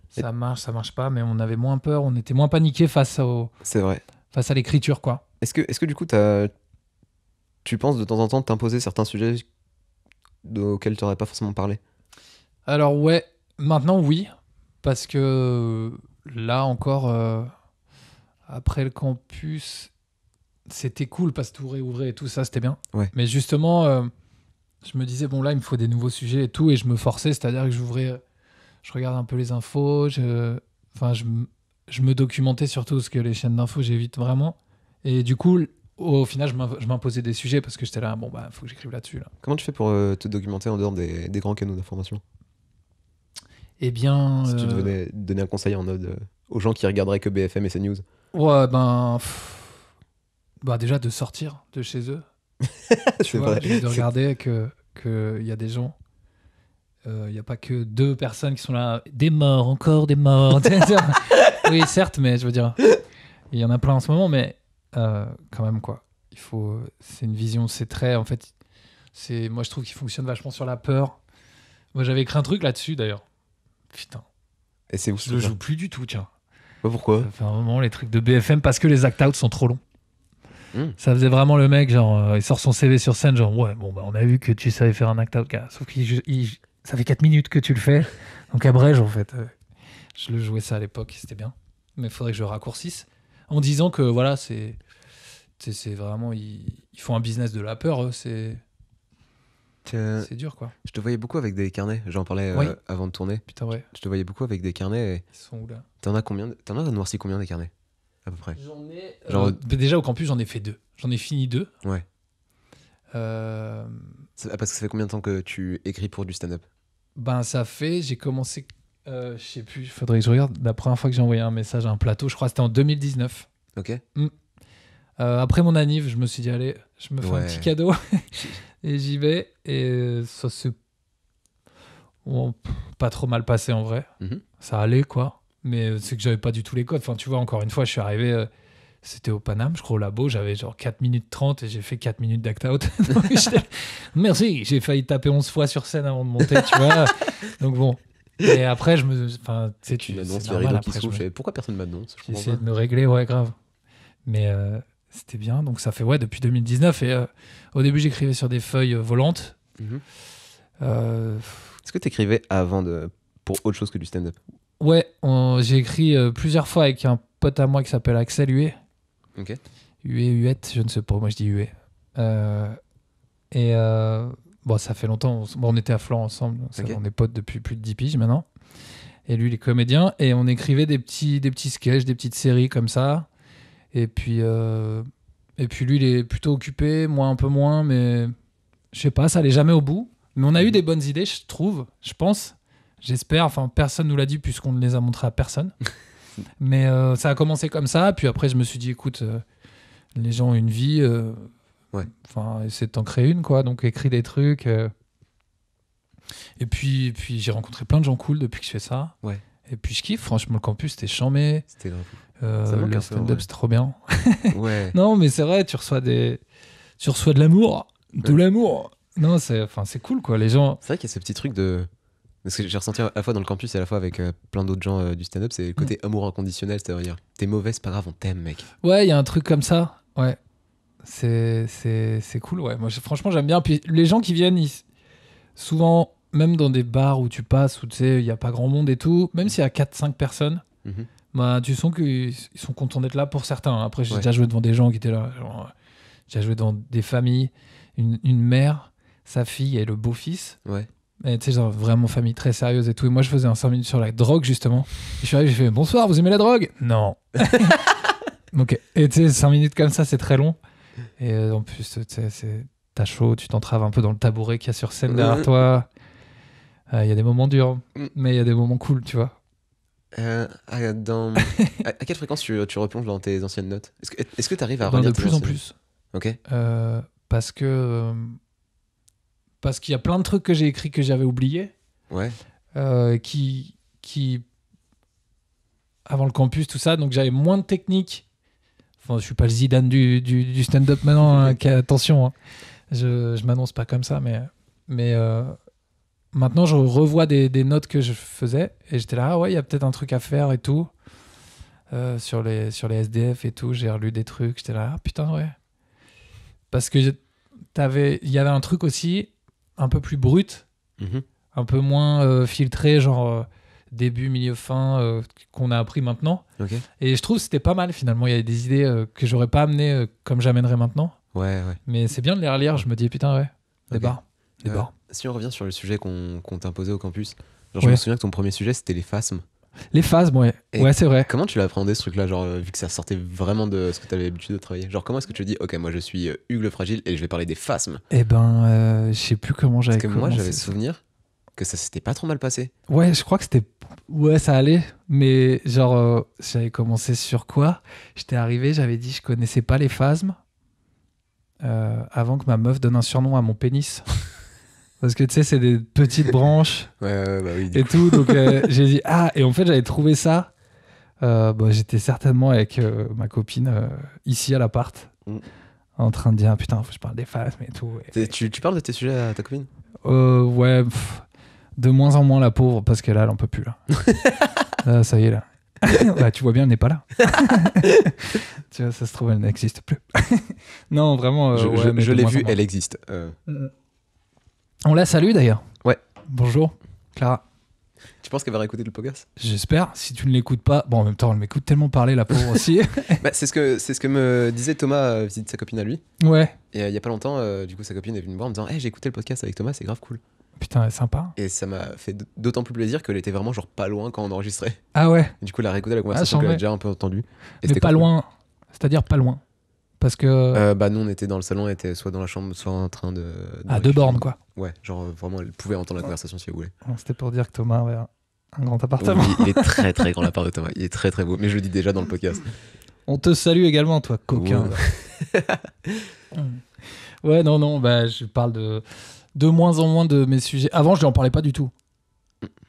B: Ça marche pas, mais on avait moins peur, on était moins paniqué face
C: C'est vrai.
B: à l'écriture, quoi.
C: Est-ce que du coup, tu penses de temps en temps t'imposer certains sujets auxquels tu n'aurais pas forcément parlé?
B: Alors ouais, maintenant oui, parce que là encore, après le campus, c'était cool parce que tout réouvrait et tout ça, c'était bien.
C: Ouais.
B: Mais justement, je me disais, bon là, il me faut des nouveaux sujets et tout, et je me forçais, c'est-à-dire que je regarde un peu les infos, je me documentais surtout, parce que les chaînes d'infos, j'évite vraiment. Et du coup, au final, je m'imposais des sujets parce que j'étais là, faut que j'écrive là-dessus. Là.
C: Comment tu fais pour te documenter en dehors des grands canaux d'information?
B: Eh bien...
C: Si tu devais donner un conseil en mode aux gens qui regarderaient que BFM et CNews.
B: Ouais, déjà de sortir de chez eux. Tu
C: C'est
B: vois,
C: vrai.
B: de regarder que y a des gens. Il n'y a pas que 2 personnes qui sont là. Des morts, encore des morts. Oui, certes, mais je veux dire, il y en a plein en ce moment, mais quand même, quoi. C'est une vision, c'est très. En fait, moi, je trouve qu'il fonctionne vachement sur la peur. Moi, j'avais écrit un truc là-dessus, d'ailleurs. Putain,
C: Et c'est où
B: je le joue plus du tout, tiens.
C: Pourquoi?
B: Ça fait un moment, les trucs de BFM, parce que les act-out sont trop longs.
C: Ça
B: faisait vraiment le mec, genre, il sort son CV sur scène, genre, ouais, on a vu que tu savais faire un act-out, gars. Sauf que ça fait 4 minutes que tu le fais, donc abrège, en fait. Je le jouais ça à l'époque, c'était bien. Mais il faudrait que je raccourcisse. En disant que, voilà, c'est vraiment, ils font un business de la peur, eux, c'est dur, quoi.
C: Je te voyais beaucoup avec des carnets, j'en parlais
B: Oui.
C: avant de tourner.
B: Putain, ouais.
C: Je te voyais beaucoup avec des carnets. Et
B: Ils sont où, là?
C: t'en as noirci combien des carnets? À peu près.
B: J'en ai...
C: Genre-
B: déjà, au campus, j'en ai fait 2. J'en ai fini 2.
C: Ouais.
B: Euh...
C: Parce que ça fait combien de temps que tu écris pour du stand-up?
B: J'ai commencé, je sais plus, il faudrait que je regarde, la première fois que j'ai envoyé un message à un plateau, je crois que c'était en 2019.
C: Ok.
B: Après mon anniv, je me suis dit, allez, je me fais un
C: Ouais.
B: petit cadeau et j'y vais. Et ça s'est pas trop mal passé en vrai.
C: Mhm.
B: Ça allait, quoi. Mais c'est que j'avais pas du tout les codes. Enfin, tu vois, encore une fois, je suis arrivé, c'était au Paname, je crois, au labo, j'avais genre 4 minutes 30 et j'ai fait 4 minutes d'act-out. Donc, merci, j'ai failli taper 11 fois sur scène avant de monter, tu vois. Donc bon. Et après, enfin, tu sais,
C: Tu m'annonces
B: c'est
C: les
B: normal,
C: rideaux qui
B: après,
C: s'ouvrent. Pourquoi personne m'annonce? Je
B: j'ai
C: comprends
B: essayé
C: pas.
B: de me régler, ouais, grave. Mais c'était bien. Donc ça fait, ouais, depuis 2019. Et au début, j'écrivais sur des feuilles volantes.
C: Mhm.
B: Euh,
C: Est-ce que t'écrivais avant pour autre chose que du stand-up?
B: ouais, j'ai écrit plusieurs fois avec un pote à moi qui s'appelle Axel Huet.
C: Ok.
B: Huette, je ne sais pas, moi je dis Huet. Bon, ça fait longtemps. On était à Flan ensemble.
C: Ok.
B: On est potes depuis plus de 10 piges maintenant. Et lui, il est comédien. Et on écrivait des petits sketchs, des petites séries comme ça. Et puis lui, il est plutôt occupé, moi un peu moins, mais je sais pas, ça allait jamais au bout. Mais on a eu des bonnes idées, je trouve, je pense. J'espère. Enfin, personne nous l'a dit puisqu'on ne les a montrées à personne. Mais ça a commencé comme ça. Puis après, je me suis dit, écoute, les gens ont une vie.
C: Ouais.
B: Enfin, essaie de t'en créer une, quoi. Donc, écris des trucs. Et puis j'ai rencontré plein de gens cool depuis que je fais ça.
C: Ouais.
B: Et puis, je kiffe. Franchement, le campus, c'était chambé.
C: C'était grave. Ça manque un
B: Le
C: peu,
B: stand-up,
C: ouais.
B: c'est trop bien.
C: Ouais.
B: Non, mais c'est vrai, tu reçois de l'amour. De l'amour. Non, c'est cool, quoi. Les gens...
C: C'est vrai qu'il y a ce petit truc de. Parce que j'ai ressenti à la fois dans le campus et à la fois avec plein d'autres gens du stand-up, c'est le côté amour inconditionnel, c'est-à-dire t'es mauvais, c'est pas grave, on t'aime, mec.
B: Ouais, il y a un truc comme ça. Ouais. C'est cool, ouais. Moi, franchement, j'aime bien. Puis les gens qui viennent, souvent, même dans des bars où tu passes, où tu sais, il n'y a pas grand monde et tout, même s'il y a 4-5 personnes,
C: Mhm.
B: Bah, tu sens qu'ils sont contents d'être là pour certains. Après, j'ai
C: Ouais.
B: déjà joué devant des gens qui étaient là. Genre, j'ai joué devant des familles, une mère, sa fille et le beau-fils.
C: Ouais.
B: Et tu sais, genre vraiment famille très sérieuse et tout. Et moi, je faisais un 5 minutes sur la drogue, justement. Et je suis arrivé, j'ai fait bonsoir, vous aimez la drogue? Non. Ok. Et tu sais, 5 minutes comme ça, c'est très long. Et en plus, tu sais, t'as chaud, tu t'entraves un peu dans le tabouret qu'il y a sur scène derrière toi. Il y a des moments durs, mais il y a des moments cool, tu vois.
C: À quelle fréquence tu replonges dans tes anciennes notes? Est-ce que tu arrives à
B: Ben,
C: relire
B: de
C: tes
B: plus en
C: anciennes-
B: plus.
C: Ok.
B: Parce qu'il y a plein de trucs que j'ai écrits que j'avais oubliés.
C: Ouais.
B: Qui avant le campus, tout ça, donc j'avais moins de technique. Enfin, je suis pas le Zidane du stand-up maintenant, hein, attention, hein. Je m'annonce pas comme ça, mais maintenant je revois des notes que je faisais et j'étais là, ah ouais, il y a peut-être un truc à faire et tout. Sur les SDF et tout, j'ai relu des trucs, j'étais là, ah putain, ouais. Parce que il y avait un truc aussi un peu plus brut,
C: Mhm.
B: un peu moins filtré, genre début, milieu, fin, qu'on a appris maintenant.
C: Ok.
B: Et je trouve que c'était pas mal finalement. Il y avait des idées que j'aurais pas amenées comme j'amènerais maintenant.
C: Ouais, ouais.
B: Mais c'est bien de les relire. Je me dis, putain, ouais, des
C: Ok.
B: barres. Des
C: Euh,
B: barres.
C: Si on revient sur le sujet qu'on t'imposait au campus, genre, je
B: Ouais.
C: me souviens que ton premier sujet c'était les phasmes.
B: Les phases, ouais.
C: Et
B: Ouais, c'est vrai.
C: Comment tu l'as appréhendé ce truc-là, genre vu que ça sortait vraiment de ce que tu avais l'habitude de travailler? Genre comment est-ce que tu te dis, ok, moi je suis Hugues le Fragile et je vais parler des phasmes?
B: Eh ben, je sais plus comment j'avais
C: Parce que moi
B: commencé
C: j'avais
B: ça.
C: souvenir que ça s'était pas trop mal passé.
B: Ouais, je crois que c'était. Ouais, ça allait. Mais genre, j'avais commencé sur quoi? J'étais arrivé, j'avais dit, je connaissais pas les phasmes. Avant que ma meuf donne un surnom à mon pénis. Parce que tu sais, c'est des petites branches
C: Ouais, bah oui.
B: et tout. Donc j'ai dit, ah, et en fait, j'avais trouvé ça. J'étais certainement avec ma copine ici à l'appart.
C: Mm.
B: En train de dire, putain, faut que je parle des phasmes et tout. Et,
C: Tu parles de tes sujets à ta copine?
B: ouais, de moins en moins la pauvre, parce que là, elle en peut plus. Là, là ça y est, là. Bah, tu vois bien, elle n'est pas là. Tu vois, ça se trouve, elle n'existe plus. Non, vraiment. ouais, mais
C: je
B: de
C: l'ai
B: moins en
C: vue,
B: moins.
C: elle existe.
B: On la salue d'ailleurs.
C: Ouais.
B: Bonjour, Clara.
C: Tu penses qu'elle va réécouter le podcast?
B: J'espère. Si tu ne l'écoutes pas, bon, en même temps, elle m'écoute tellement parler, la pauvre aussi.
C: Bah, c'est ce que me disait Thomas, visite sa copine à lui.
B: Ouais.
C: Et il y a pas longtemps, du coup, sa copine est venue me voir en me disant, hey, j'ai écouté le podcast avec Thomas, c'est grave cool.
B: Putain, elle est sympa.
C: Et ça m'a fait d'autant plus plaisir qu'elle était vraiment genre pas loin quand on enregistrait.
B: Ah ouais.
C: Et du coup, elle a réécouté la conversation
B: j'en
C: qu'elle a
B: mets.
C: déjà un peu entendue. Et
B: Mais
C: c'était
B: pas
C: cool.
B: loin. C'est-à-dire pas loin. Parce que.
C: Bah, nous, on était dans le salon, elle était soit dans la chambre, soit en train de.
B: à 2 bornes, quoi.
C: Ouais, genre vraiment, elle pouvait entendre la conversation si elle voulait.
B: Bon, c'était pour dire que Thomas avait un grand appartement.
C: Oui, il est très très grand la part de Thomas. Il est très très beau. Mais je le dis déjà dans le podcast.
B: On te salue également, toi, coquin. Ouais, non, bah, je parle de moins en moins de mes sujets. Avant, je lui en parlais pas du tout.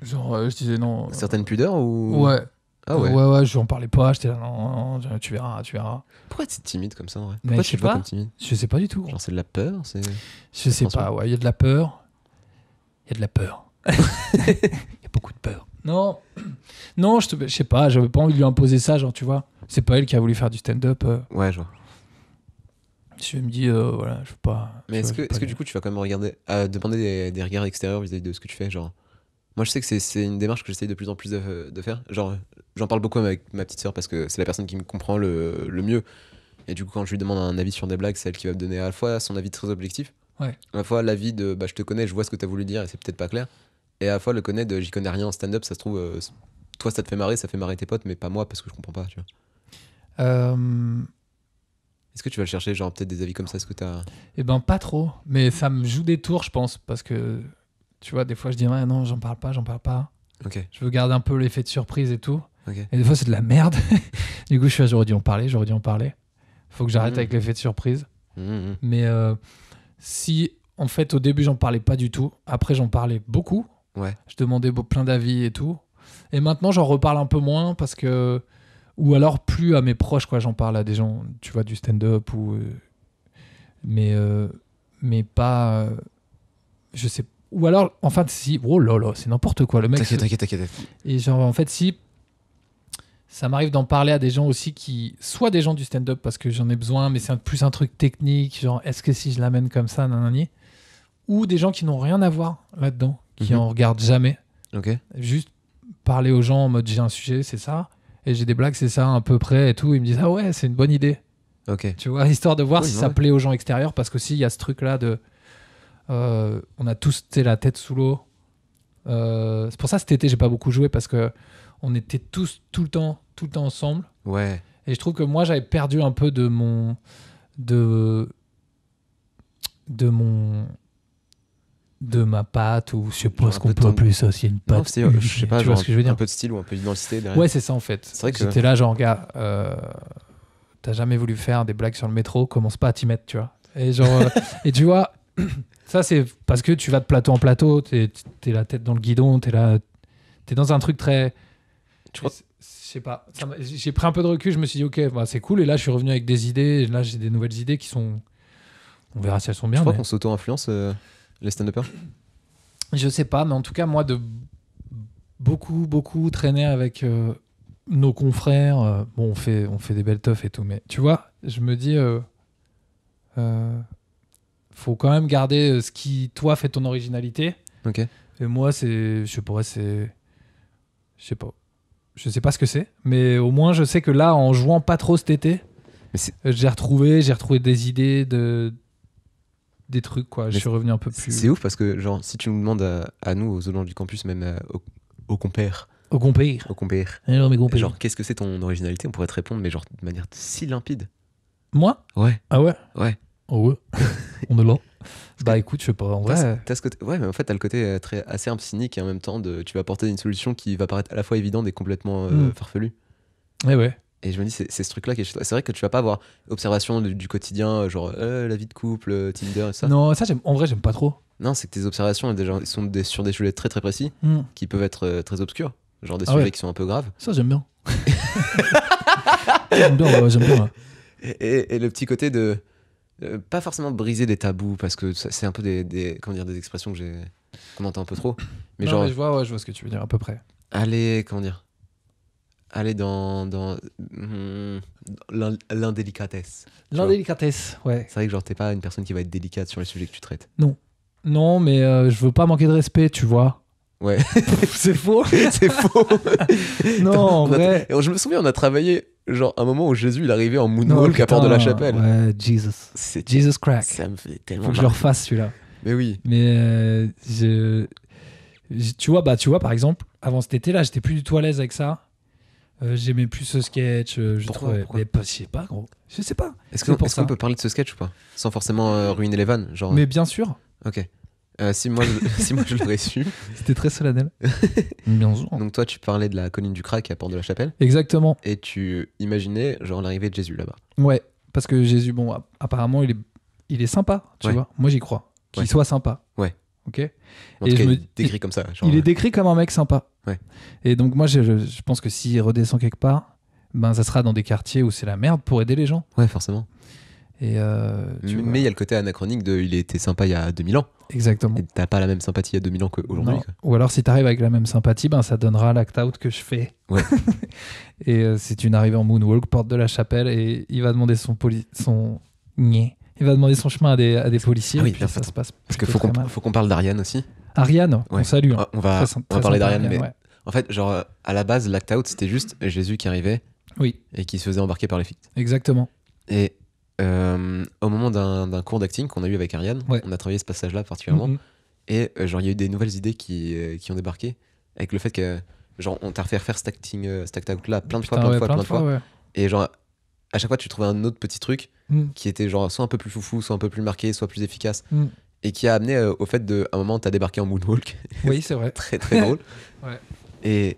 B: Genre, je disais non.
C: Certaines pudeurs ou.
B: Ouais.
C: Ah ouais.
B: Ouais, je lui en parlais pas. J'étais là, non, tu verras.
C: Pourquoi t'es timide comme ça en vrai?
B: Mais
C: Pourquoi
B: je
C: tu
B: sais
C: te vois
B: pas.
C: comme timide?
B: Je sais pas du tout.
C: Genre, c'est de la peur? C'est.
B: Je sais
C: Attention.
B: pas, ouais, il y a de la peur. Il y a de la peur. Il y a beaucoup de peur. Non, je sais pas, j'avais pas envie de lui imposer ça, genre, tu vois. C'est pas elle qui a voulu faire du stand-up.
C: Ouais, je vois.
B: Je me dis, voilà, je veux pas.
C: Mais
B: tu
C: est-ce
B: vois,
C: que du coup, tu vas quand même demander des regards extérieurs vis-à-vis de ce que tu fais? Genre, moi, je sais que c'est une démarche que j'essaye de plus en plus de faire. Genre, j'en parle beaucoup avec ma petite sœur parce que c'est la personne qui me comprend le mieux. Et du coup, quand je lui demande un avis sur des blagues, c'est elle qui va me donner à la fois son avis très objectif,
B: Ouais.
C: à la fois l'avis de bah, je te connais, je vois ce que tu as voulu dire et c'est peut-être pas clair, et à la fois le connaît de j'y connais rien en stand-up, ça se trouve, toi ça te fait marrer, ça fait marrer tes potes, mais pas moi parce que je comprends pas, tu vois. Est-ce que tu vas le chercher, genre peut-être des avis comme ça? Est-ce que t'as.
B: Eh ben, pas trop. Mais ça me joue des tours, je pense. Parce que, tu vois, des fois, je dis, ouais, non, j'en parle pas.
C: Ok,
B: Je veux garder un peu l'effet de surprise et tout.
C: ok.
B: Et des fois, c'est de la merde. Du coup, je suis là, j'aurais dû en parler. Faut que j'arrête
C: Mhm.
B: avec l'effet de surprise.
C: Mhm.
B: Mais si, en fait, au début, j'en parlais pas du tout. Après, j'en parlais beaucoup.
C: Ouais.
B: Je demandais plein d'avis et tout. Et maintenant, j'en reparle un peu moins parce que. Ou alors plus à mes proches, quoi. J'en parle à des gens, tu vois, du stand-up ou. Mais pas. Je sais. Ou alors, en fait, si. Oh là là, c'est n'importe quoi. Le mec.
C: T'inquiète.
B: Et genre, en fait, si. Ça m'arrive d'en parler à des gens aussi qui. Soit des gens du stand-up parce que j'en ai besoin, mais c'est plus un truc technique. Genre, est-ce que si je l'amène comme ça, nanani. Ou des gens qui n'ont rien à voir là-dedans, qui
C: Mhm.
B: en regardent jamais.
C: Ok.
B: Juste parler aux gens en mode j'ai un sujet, c'est ça. Et j'ai des blagues, c'est ça, à peu près et tout. Ils me disent, ah ouais, c'est une bonne idée.
C: Ok.
B: Tu vois, histoire de voir
C: Oui,
B: si
C: ouais.
B: ça plaît aux gens extérieurs. Parce qu'aussi, il y a ce truc-là de. On a tous la tête sous l'eau. C'est pour ça, cet été, j'ai pas beaucoup joué parce que on était tous tout le temps ensemble.
C: Ouais.
B: Et je trouve que moi, j'avais perdu un peu de mon. De ma patte, ou je sais pas
C: Genre
B: ce
C: un
B: qu'on
C: peu
B: peut
C: ton-
B: appeler ça, c'est une
C: Non,
B: patte.
C: c'est, je sais pas,
B: tu
C: genre
B: vois ce que je veux
C: un
B: dire.
C: peu de style ou un peu d'identité derrière.
B: Ouais, c'est ça en fait.
C: C'est vrai que-
B: J'étais là, genre, gars, t'as jamais voulu faire des blagues sur le métro, commence pas à t'y mettre, tu vois. Et genre, et tu vois, ça c'est parce que tu vas de plateau en plateau, t'es la tête dans le guidon, t'es dans un truc très.
C: Tu crois-
B: Je sais pas, j'ai pris un peu de recul, je me suis dit, ok, bah, c'est cool, et là je suis revenu avec des idées, et là j'ai des nouvelles idées qui sont. On verra si elles sont
C: Je
B: bien.
C: crois
B: mais-
C: qu'on s'auto-influence les stand-uppers.
B: Je sais pas, mais en tout cas, moi, de beaucoup traîner avec nos confrères. Bon, on fait des belles teufs et tout, mais tu vois, je me dis, faut quand même garder ce qui, toi, fait ton originalité.
C: Ok.
B: Et moi, c'est, je sais pas ce que c'est, mais au moins, je sais que là, en jouant pas trop cet été,
C: Mais c'est-
B: j'ai retrouvé des idées des trucs, quoi. Je
C: Mais
B: suis revenu un peu plus
C: C'est ouf parce que, genre, si tu nous demandes à nous, aux autres du campus, même aux compères,
B: au compère. Alors, mes compères.
C: genre, qu'est-ce que c'est ton originalité, on pourrait te répondre, mais genre, de manière si limpide.
B: Moi?
C: Ouais.
B: Ah ouais?
C: Ouais.
B: Oh ouais. On est là. Bah écoute, je sais pas, en vrai.
C: T'as ce côté, ouais, mais en fait, t'as le côté assez un peu cynique et en même temps, tu vas apporter une solution qui va paraître à la fois évidente et complètement farfelue.
B: Ouais.
C: Et je me dis, c'est ce truc-là qui est chez toi. C'est vrai que tu vas pas avoir observation du quotidien, genre la vie de couple, Tinder et ça.
B: Non, ça, en vrai, j'aime pas trop.
C: Non, c'est que tes observations sont sur des sujets très très précis qui peuvent être très obscurs. Genre des
B: Ah
C: sujets
B: ouais.
C: qui sont un peu graves.
B: Ça, j'aime bien. J'aime bien, ouais, j'aime bien. Ouais.
C: Et le petit côté de. Pas forcément briser des tabous, parce que c'est un peu comment dire, des expressions qu'on entend un peu trop. Mais
B: Non,
C: genre,
B: mais je vois ce que tu veux dire, à peu près.
C: aller, comment dire, aller dans l'indélicatesse. Tu vois.
B: L'indélicatesse, ouais.
C: C'est vrai que genre t'es pas une personne qui va être délicate sur les sujets que tu traites.
B: Non, mais je veux pas manquer de respect, tu vois.
C: Ouais,
B: C'est faux.
C: c'est faux.
B: Non, en vrai.
C: Je me souviens, on a travaillé genre un moment où Jésus il arrivait en moonwalk à Port de la Chapelle.
B: Ouais, Jesus.
C: C'est
B: Jesus crack.
C: ça me fait tellement
B: Faut que je le
C: marrer.
B: refasse, celui-là.
C: Mais oui.
B: Mais tu vois, par exemple, avant cet été-là, j'étais plus du tout à l'aise avec ça. J'aimais plus ce sketch.
C: Pourquoi
B: Mais je sais pas, gros. Je sais pas.
C: Est-ce
B: C'est pour
C: qu'on
B: ça.
C: peut parler de ce sketch ou pas? Sans forcément ruiner les vannes, genre.
B: Mais bien sûr,
C: Ok. Si moi je l'aurais su.
B: c'était très solennel. Bien sûr.
C: Donc toi tu parlais de la colline du crack à Port de la Chapelle
B: Exactement.
C: et tu imaginais genre l'arrivée de Jésus là-bas.
B: Ouais, parce que Jésus, bon, apparemment, il est sympa, tu
C: Ouais.
B: vois. Moi, j'y crois. Qu'il
C: Ouais.
B: soit sympa.
C: Ouais.
B: Ok.
C: En
B: Et
C: tout cas,
B: je me-
C: il est décrit comme ça. Genre,
B: Il est décrit comme un mec sympa.
C: Ouais.
B: Et donc, moi, je pense que s'il redescend quelque part, ben, ça sera dans des quartiers où c'est la merde pour aider les gens.
C: Ouais, forcément.
B: Et tu vois.
C: Mais il y a le côté anachronique de il était sympa il y a 2000 ans.
B: Exactement.
C: Et t'as pas la même sympathie il y a 2000 ans qu'aujourd'hui.
B: Non.
C: quoi.
B: Ou alors, si t'arrives avec la même sympathie, ben, ça donnera l'act-out que je fais.
C: Ouais.
B: Et c'est une arrivée en moonwalk, porte de la chapelle, et il va demander il va demander son chemin à des policiers.
C: Ah oui,
B: et puis
C: bien
B: ça
C: fait.
B: se passe.
C: Parce qu'il
B: plutôt très mal.
C: faut qu'on parle d'Ariane aussi.
B: Ariane, on
C: Ouais.
B: salue. hein.
C: On va
B: Très
C: parler
B: sympa,
C: d'Ariane, mais
B: ouais.
C: en fait, genre à la base, l'act out c'était juste Jésus qui arrivait
B: Oui,
C: et qui se faisait embarquer par les flics.
B: exactement.
C: Et au moment d'un cours d'acting qu'on a eu avec Ariane,
B: Ouais.
C: on a travaillé ce passage-là particulièrement.
B: Mhm.
C: Et genre, il y a eu des nouvelles idées qui ont débarqué avec le fait que, genre, on t'a refait refaire cet act out-là plein de fois,
B: Putain,
C: plein de fois.
B: ouais.
C: Et genre, à chaque fois, tu trouvais un autre petit truc
B: Mm.
C: qui était genre soit un peu plus foufou, soit un peu plus marqué, soit plus efficace.
B: Mm.
C: Et qui a amené au fait de, à un moment, t'as débarqué en moonwalk.
B: Oui, c'est vrai.
C: Très, très drôle.
B: Ouais.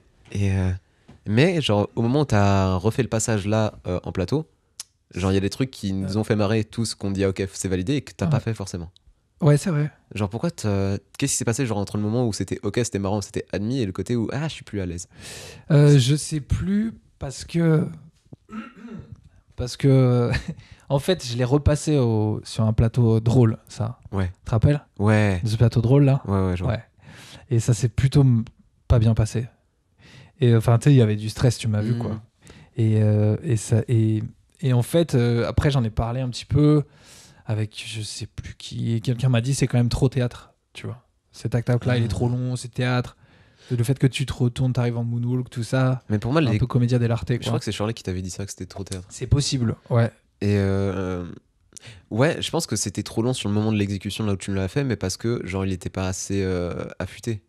C: Mais genre, au moment où t'as refait le passage là en plateau, genre, il y a des trucs qui nous ont fait marrer tous, qu'on dit, ah, ok, c'est validé, et que t'as
B: Ouais.
C: pas fait forcément.
B: Ouais, c'est vrai.
C: Genre, pourquoi qu'est-ce qui s'est passé genre entre le moment où c'était ok, c'était marrant, c'était admis, et le côté où ah, je suis plus à l'aise.
B: Je sais plus parce que en fait, je l'ai repassé sur un plateau drôle, ça.
C: Ouais.
B: Tu te rappelles
C: Ouais.
B: de ce plateau drôle là?
C: Ouais, je vois.
B: Ouais. Et ça s'est plutôt pas bien passé. Et enfin, tu sais, il y avait du stress, tu m'as vu
C: Mm.
B: quoi. Et en fait, après, j'en ai parlé un petit peu avec je sais plus qui. Et quelqu'un m'a dit c'est quand même trop théâtre, tu vois. Cet act-out là, il est trop long, c'est théâtre. Le fait que tu te retournes, t'arrives en moonwalk, tout ça,
C: Mais pour moi,
B: un peu comédia dell'arte,
C: je
B: quoi.
C: crois que c'est Shirley qui t'avait dit ça, que c'était trop théâtre.
B: C'est possible, ouais.
C: Et ouais, je pense que c'était trop long sur le moment de l'exécution là où tu me l'as fait, mais parce que genre il était pas assez affûté.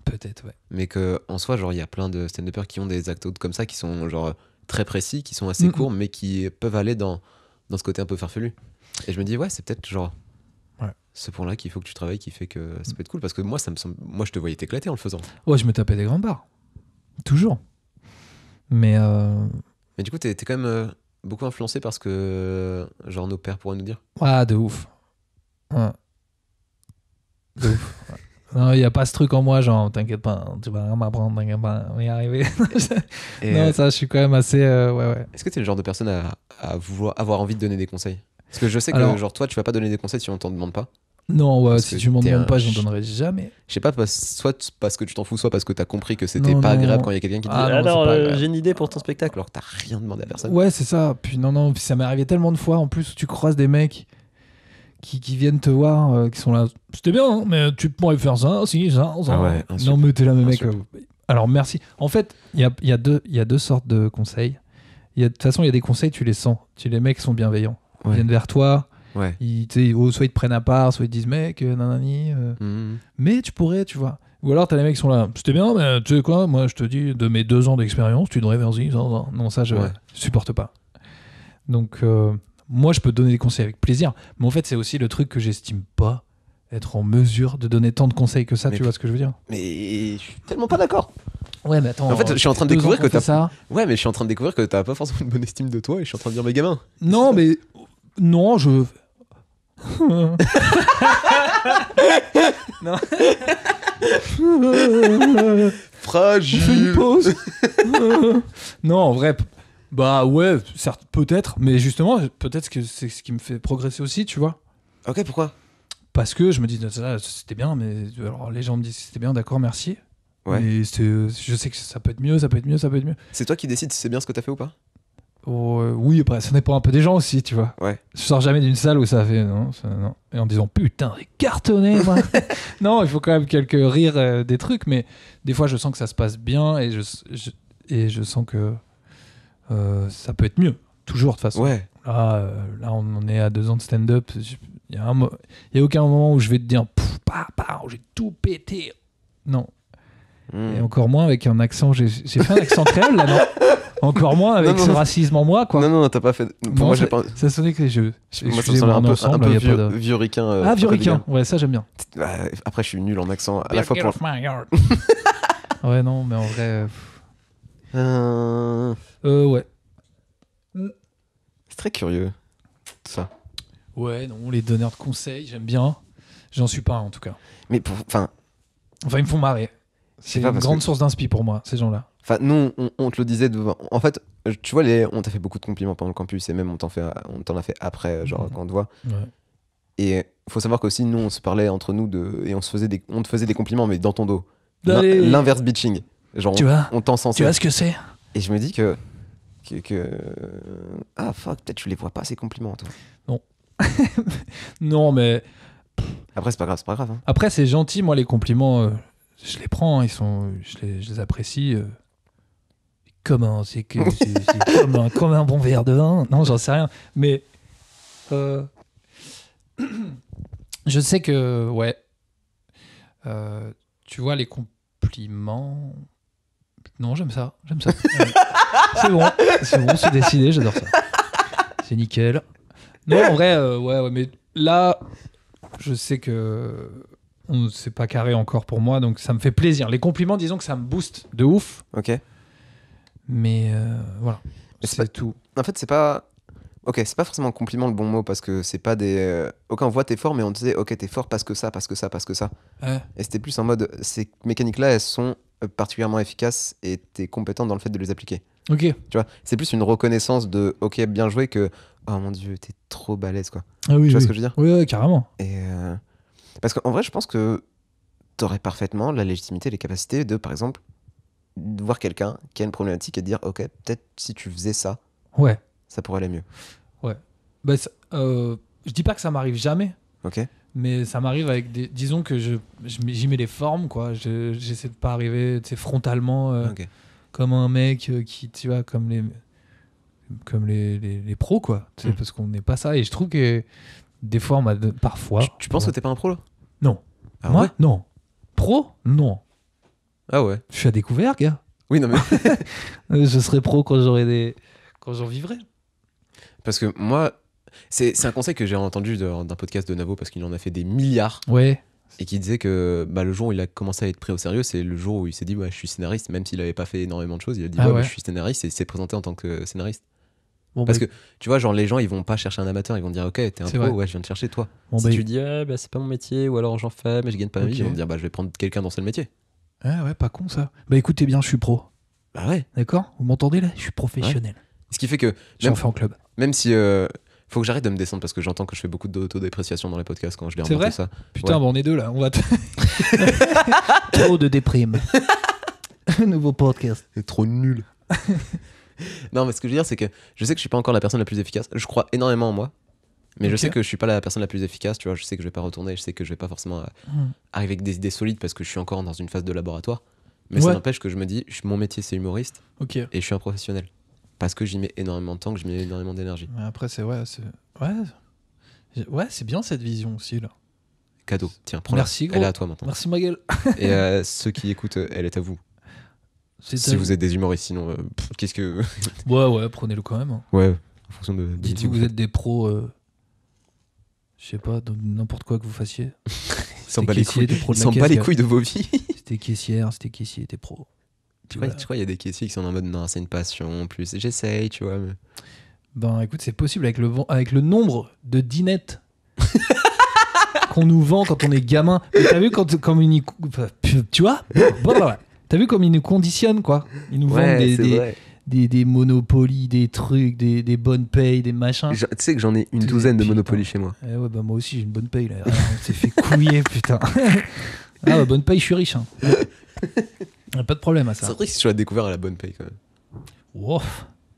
B: Peut-être, ouais.
C: Mais que en soi, genre il y a plein de stand-uppers qui ont des actes comme ça qui sont genre très précis, qui sont assez courts, mais qui peuvent aller dans ce côté un peu farfelu. Et je me dis ouais, c'est peut-être genre ce point-là qu'il faut que tu travailles, qui fait que ça peut être cool, parce que moi ça me semble, moi je te voyais t'éclater en le faisant.
B: Ouais, je me tapais des grandes barres. Toujours. Mais
C: Mais du coup, t'es quand même beaucoup influencé par ce que genre nos pères pourraient nous dire.
B: ah, de ouf. Ouais. De ouf. Ouais. Non, il n'y a pas ce truc en moi, genre, t'inquiète pas, tu vas rien m'apprendre, t'inquiète pas, on va y arriver.
C: Et,
B: non, ça, je suis quand même assez. Ouais.
C: est-ce que t'es le genre de personne à vouloir avoir envie de donner des conseils? Parce que je sais que
B: Alors,
C: genre toi, tu vas pas donner des conseils si on t'en demande pas.
B: non, ouais,
C: Parce
B: si
C: que
B: tu m'en
C: t'es
B: demandes
C: un
B: pas, j'en donnerai jamais.
C: Je sais pas, soit parce que tu t'en fous, soit parce que t'as compris que c'était
B: Non,
C: pas
B: non.
C: agréable quand il y a quelqu'un qui dit
B: Ah non,
C: alors
B: c'est pas agréable.
C: j'ai une idée pour ton spectacle, alors que t'as rien demandé à personne.
B: Ouais, c'est ça. Puis non, puis ça m'est arrivé tellement de fois en plus où tu croises des mecs qui viennent te voir, qui sont là. C'était bien, hein, mais tu pourrais faire ça, si, ça.
C: Ah ouais, insulte.
B: Non, mais t'es là, mais mec.
C: Insulte.
B: Alors merci. En fait, il y a deux sortes de conseils. De toute façon, il y a des conseils, tu les sens. Les mecs sont bienveillants. Ils
C: Ouais.
B: viennent vers toi.
C: Ouais.
B: Soit ils te prennent à part, soit ils te disent mec, nanani.
C: Mhm.
B: Mais tu pourrais, tu vois. Ou alors t'as les mecs qui sont là. C'était bien, mais tu sais quoi, moi je te dis, de mes 2 ans d'expérience, tu devrais vas-y. Non, ça je supporte pas. Donc moi je peux te donner des conseils avec plaisir. Mais en fait, c'est aussi le truc que j'estime pas être en mesure de donner tant de conseils que ça,
C: Mais
B: tu vois ce que je veux dire?
C: Mais je suis tellement pas d'accord.
B: Ouais, mais attends.
C: En fait, je suis en train de
B: 2 ans
C: découvrir
B: qu'on
C: que
B: fait
C: t'as
B: ça.
C: Ouais, mais je suis en train de découvrir que t'as pas forcément une bonne estime de toi et je suis en train de dire mes gamins.
B: Non, mais. Non, je. non. On fait une pause. Non, en vrai, bah ouais, certes, peut-être, mais justement, peut-être que c'est ce qui me fait progresser aussi, tu vois.
C: Ok, pourquoi?
B: Parce que je me dis, ça, c'était bien, mais alors les gens me disent, c'était bien, d'accord, merci.
C: Ouais.
B: Mais je sais que ça peut être mieux, ça peut être mieux, ça peut être mieux.
C: C'est toi qui décides si c'est bien ce que t'as fait ou pas?
B: Oui, après, ça dépend un peu des gens aussi, tu vois.
C: Ouais.
B: Je sors jamais d'une salle où ça a fait non. Et en disant putain, j'ai cartonné, moi. Non, il faut quand même quelques rires des trucs, mais des fois je sens que ça se passe bien et je sens que ça peut être mieux. Toujours de toute façon.
C: Ouais.
B: Là, on en est à 2 ans de stand-up. Il y a aucun moment où je vais te dire j'ai tout pété. Non. Et encore moins avec un accent. J'ai fait un accent créole là, non? Encore moins avec ce racisme en moi, quoi.
C: Non, t'as pas fait. Pour moi, j'ai pas.
B: Ça sonnait que
C: Moi, ça me semblait un peu vieux ricain.
B: vieux ricain, ouais, ça j'aime bien.
C: Après, je suis nul en accent. À la fois
B: Get
C: pour.
B: off my yard. Ouais, non, mais en vrai. Ouais.
C: C'est très curieux, tout ça.
B: Ouais, non, les donneurs de conseils, j'aime bien. J'en suis pas un, en tout cas.
C: Mais
B: Enfin, ils me font marrer. C'est
C: pas
B: une
C: parce
B: grande
C: que-
B: source d'inspi pour moi, ces gens-là.
C: Enfin, nous, on te le disait devant. En fait, tu vois, on t'a fait beaucoup de compliments pendant le campus et même on t'en a fait après, genre quand on te voit.
B: Ouais.
C: Et faut savoir qu'aussi, nous, on se parlait entre nous et on te faisait des compliments, mais dans ton dos.
B: Allez.
C: L'inverse bitching. Genre,
B: Tu vois
C: on t'encensait.
B: Tu vois ce que c'est?
C: Et je me dis que. Ah, fuck, peut-être tu les vois pas ces compliments, toi.
B: Non, mais
C: Après, c'est pas grave. Hein.
B: après, c'est gentil, moi, les compliments, je les prends, hein, je les apprécie. Comment? C'est comme un bon verre de vin? Non, j'en sais rien. Mais je sais que, ouais. Tu vois, les compliments. Non, j'aime ça. Ouais. C'est bon, c'est décidé, j'adore ça. C'est nickel. Non, en vrai, ouais, mais là, je sais que c'est pas carré encore pour moi, donc ça me fait plaisir. Les compliments, disons que ça me booste de ouf,
C: Ok.
B: mais voilà,
C: Mais
B: c'est tout.
C: En fait, c'est pas. Ok, c'est pas forcément un compliment le bon mot parce que c'est pas des. Ok, on voit t'es fort, mais on te disait ok, t'es fort parce que ça.
B: Ouais.
C: Et c'était plus en mode ces mécaniques-là, elles sont particulièrement efficaces et t'es compétent dans le fait de les appliquer.
B: Ok.
C: Tu vois, c'est plus une reconnaissance de ok, bien joué que oh mon dieu, t'es trop balèze quoi.
B: Ah oui,
C: Tu vois
B: oui.
C: ce que je veux dire?
B: Oui, carrément.
C: Et parce qu'en vrai, je pense que t'aurais parfaitement la légitimité, les capacités de, par exemple, de voir quelqu'un qui a une problématique et de dire ok, peut-être si tu faisais ça,
B: Ouais.
C: ça pourrait aller mieux.
B: Bah, je dis pas que ça m'arrive jamais,
C: Ok.
B: Mais ça m'arrive avec des. Disons que j'y mets les formes, quoi. J'essaie de pas arriver frontalement
C: Ok.
B: comme un mec qui, tu vois, comme les pros, quoi. Tu sais, parce qu'on n'est pas ça. Et je trouve que des fois, parfois.
C: Tu penses que t'es pas un pro là?
B: Non.
C: Ah
B: Moi
C: ouais?
B: non. Pro non.
C: Ah ouais.
B: Je suis à découvert, gars.
C: Oui, non mais.
B: Je serai pro quand j'en vivrai.
C: Parce que moi, c'est un conseil que j'ai entendu d'un podcast de Navo parce qu'il en a fait des milliards
B: Ouais.
C: et qui disait que le jour où il a commencé à être pris au sérieux, c'est le jour où il s'est dit ouais, je suis scénariste, même s'il avait pas fait énormément de choses. Il a dit
B: Ah
C: ouais,
B: ouais.
C: je suis scénariste et il s'est présenté en tant que scénariste.
B: Bon,
C: Parce que tu vois, genre les gens ils vont pas chercher un amateur, ils vont dire ok, t'es un
B: C'est
C: pro,
B: vrai.
C: ouais, je viens te chercher toi.
B: Bon,
C: Si
B: bah,
C: tu dis c'est pas mon métier ou alors j'en fais mais je gagne pas ma vie,
B: Ok.
C: ils vont te dire bah je vais prendre quelqu'un dans le métier.
B: Ah ouais, pas con ça. Bah écoutez bien, je suis pro.
C: Bah ouais.
B: D'accord? Vous m'entendez là? Je suis professionnel.
C: Ce qui fait que
B: J'en fais en club.
C: même si faut que j'arrête de me descendre parce que j'entends que je fais beaucoup d'autodépréciation dans les podcasts quand je les
B: C'est
C: remonte
B: vrai
C: ça.
B: Putain,
C: Ouais.
B: bah on est deux là. On va. Trop de déprime. Nouveau podcast.
C: C'est trop nul. Non, mais ce que je veux dire, c'est que je sais que je suis pas encore la personne la plus efficace. Je crois énormément en moi, mais je
B: Ok.
C: sais que je suis pas la personne la plus efficace. Tu vois, je sais que je vais pas retourner, je sais que je vais pas forcément arriver avec des idées solides parce que je suis encore dans une phase de laboratoire. Mais ça
B: Ouais.
C: n'empêche que je me dis, mon métier c'est humoriste
B: Ok.
C: et je suis un professionnel parce que j'y mets énormément de temps, que j'y mets énormément d'énergie.
B: Mais après, c'est ouais. Ouais, c'est bien cette vision aussi là.
C: Cadeau, tiens, prends-la.
B: Merci, gros.
C: Elle est à toi maintenant.
B: Merci ma gueule.
C: Et ceux qui écoutent, elle est à vous.
B: C'est
C: Si vous êtes des humoristes, sinon, qu'est-ce que.
B: Ouais, prenez-le quand même. Hein.
C: Ouais, en fonction de.
B: Dites-vous que vous êtes des pros. Je sais pas, dans n'importe quoi que vous fassiez.
C: Ils s'en bat
B: C'était
C: les
B: caissier,
C: couilles.
B: t'es pro de
C: Ils
B: la
C: s'en
B: caisse,
C: bat les
B: gars.
C: couilles de vos vies.
B: C'était caissier, t'es pro.
C: Tu crois qu'il y a des caissiers qui sont en mode non, c'est une passion, en plus j'essaye, tu vois. Mais...
B: Ben écoute, c'est possible avec le nombre de dinettes qu'on nous vend quand on est gamin. Mais t'as vu comme ils tu vois t'as vu comme ils nous conditionnent quoi. Ils nous vendent des Monopoly, des trucs, des bonnes payes, des machins.
C: Tu sais que j'en ai une
B: Putain.
C: douzaine de Monopoly chez moi.
B: Ouais, bah moi aussi j'ai une bonne paye là. On s'est fait couiller putain. Ah bah bonne paye, je suis riche. Hein. Y a pas de problème à ça.
C: C'est vrai que si tu l'as découvert à la bonne paye quand même.
B: Wow.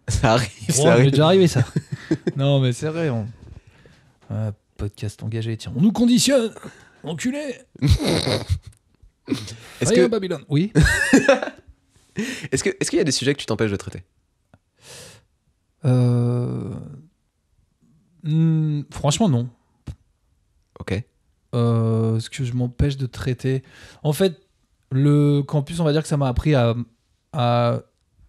C: Ça arrive,
B: Oh,
C: ça
B: mais
C: arrive.
B: déjà arrivé ça. Non mais c'est vrai. Podcast engagé, tiens. On nous conditionne. Enculé.
C: Est-ce
B: Allez,
C: que,
B: Babylone. Oui.
C: est-ce qu'il y a des sujets que tu t'empêches de traiter?
B: Franchement non.
C: Ok.
B: Ce que je m'empêche de traiter. En fait, le campus, on va dire que ça m'a appris à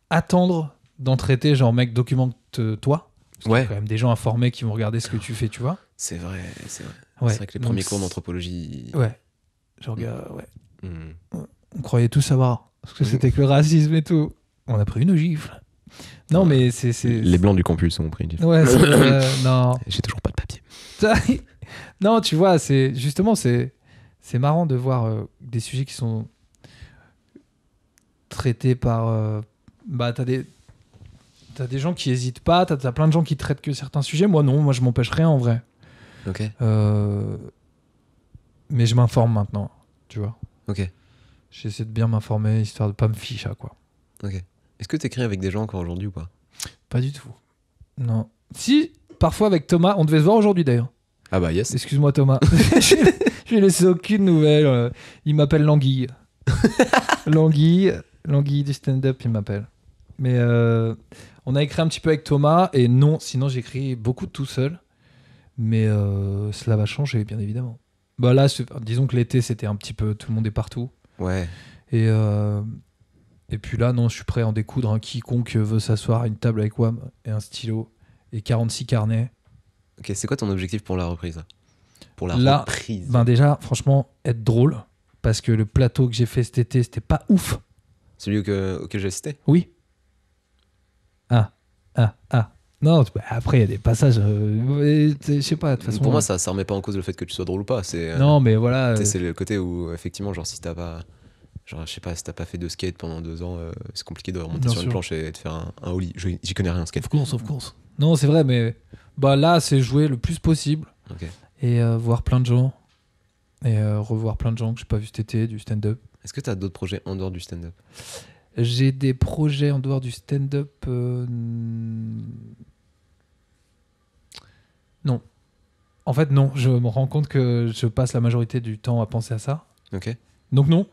B: attendre d'en traiter. Genre, mec, documente-toi. Parce qu'il y a
C: Ouais.
B: quand même des gens informés qui vont regarder ce que tu fais, tu vois.
C: C'est vrai, c'est vrai.
B: Ouais.
C: C'est vrai que les
B: Donc,
C: premiers cours d'anthropologie.
B: Ouais. Genre, gars, ouais.
C: Hmm.
B: On croyait tout savoir. Parce que c'était que le racisme et tout. On a pris une gifle. Non, mais c'est.
C: Les blancs du campus ont pris une gifle.
B: Ouais, non.
C: J'ai toujours pas de papier.
B: Non, tu vois, c'est justement c'est marrant de voir des sujets qui sont traités par bah t'as des gens qui hésitent pas, t'as plein de gens qui traitent que certains sujets. Moi non, moi je m'empêche rien en vrai.
C: Ok.
B: Mais je m'informe maintenant, tu vois.
C: Ok.
B: J'essaie de bien m'informer histoire de pas me ficher quoi.
C: Ok. Est-ce que t'écris avec des gens encore aujourd'hui ou pas?
B: Pas du tout. Non. Si parfois avec Thomas, on devait se voir aujourd'hui d'ailleurs.
C: Ah bah yes.
B: Excuse-moi Thomas. Je lui ai laissé aucune nouvelle. Il m'appelle Languille. Languille du stand-up, il m'appelle. Mais on a écrit un petit peu avec Thomas et non, sinon j'écris beaucoup tout seul. Mais cela va changer, bien évidemment. Bah là, disons que l'été, c'était un petit peu tout le monde est partout.
C: Ouais.
B: Et puis là, non, je suis prêt à en découdre. Hein. Quiconque veut s'asseoir à une table avec WAM et un stylo et 46 carnets.
C: Ok, c'est quoi ton objectif pour la reprise? Pour la
B: Là,
C: reprise.
B: Ben déjà, franchement, être drôle. Parce que le plateau que j'ai fait cet été, c'était pas ouf.
C: Celui auquel j'ai assisté?
B: Oui. Ah. Non, après, il y a des passages. Je sais pas, de toute façon.
C: Pour moi, ça remet pas en cause le fait que tu sois drôle ou pas. C'est,
B: Non, mais voilà.
C: tu sais, c'est le côté où, effectivement, genre, si t'as pas. Genre, je sais pas, si t'as pas fait de skate pendant 2 ans, c'est compliqué de remonter
B: Bien
C: sur une
B: sûr.
C: planche et de faire un ollie. J'y connais rien en skate.
B: Of course. Non, c'est vrai, mais bah là, c'est jouer le plus possible.
C: Ok.
B: Et voir plein de gens. Et revoir plein de gens que j'ai pas vu cet été, du stand-up.
C: Est-ce que t'as d'autres projets en dehors du stand-up?
B: J'ai des projets en dehors du stand-up. Non. En fait, non. Je me rends compte que je passe la majorité du temps à penser à ça.
C: Ok.
B: Donc non.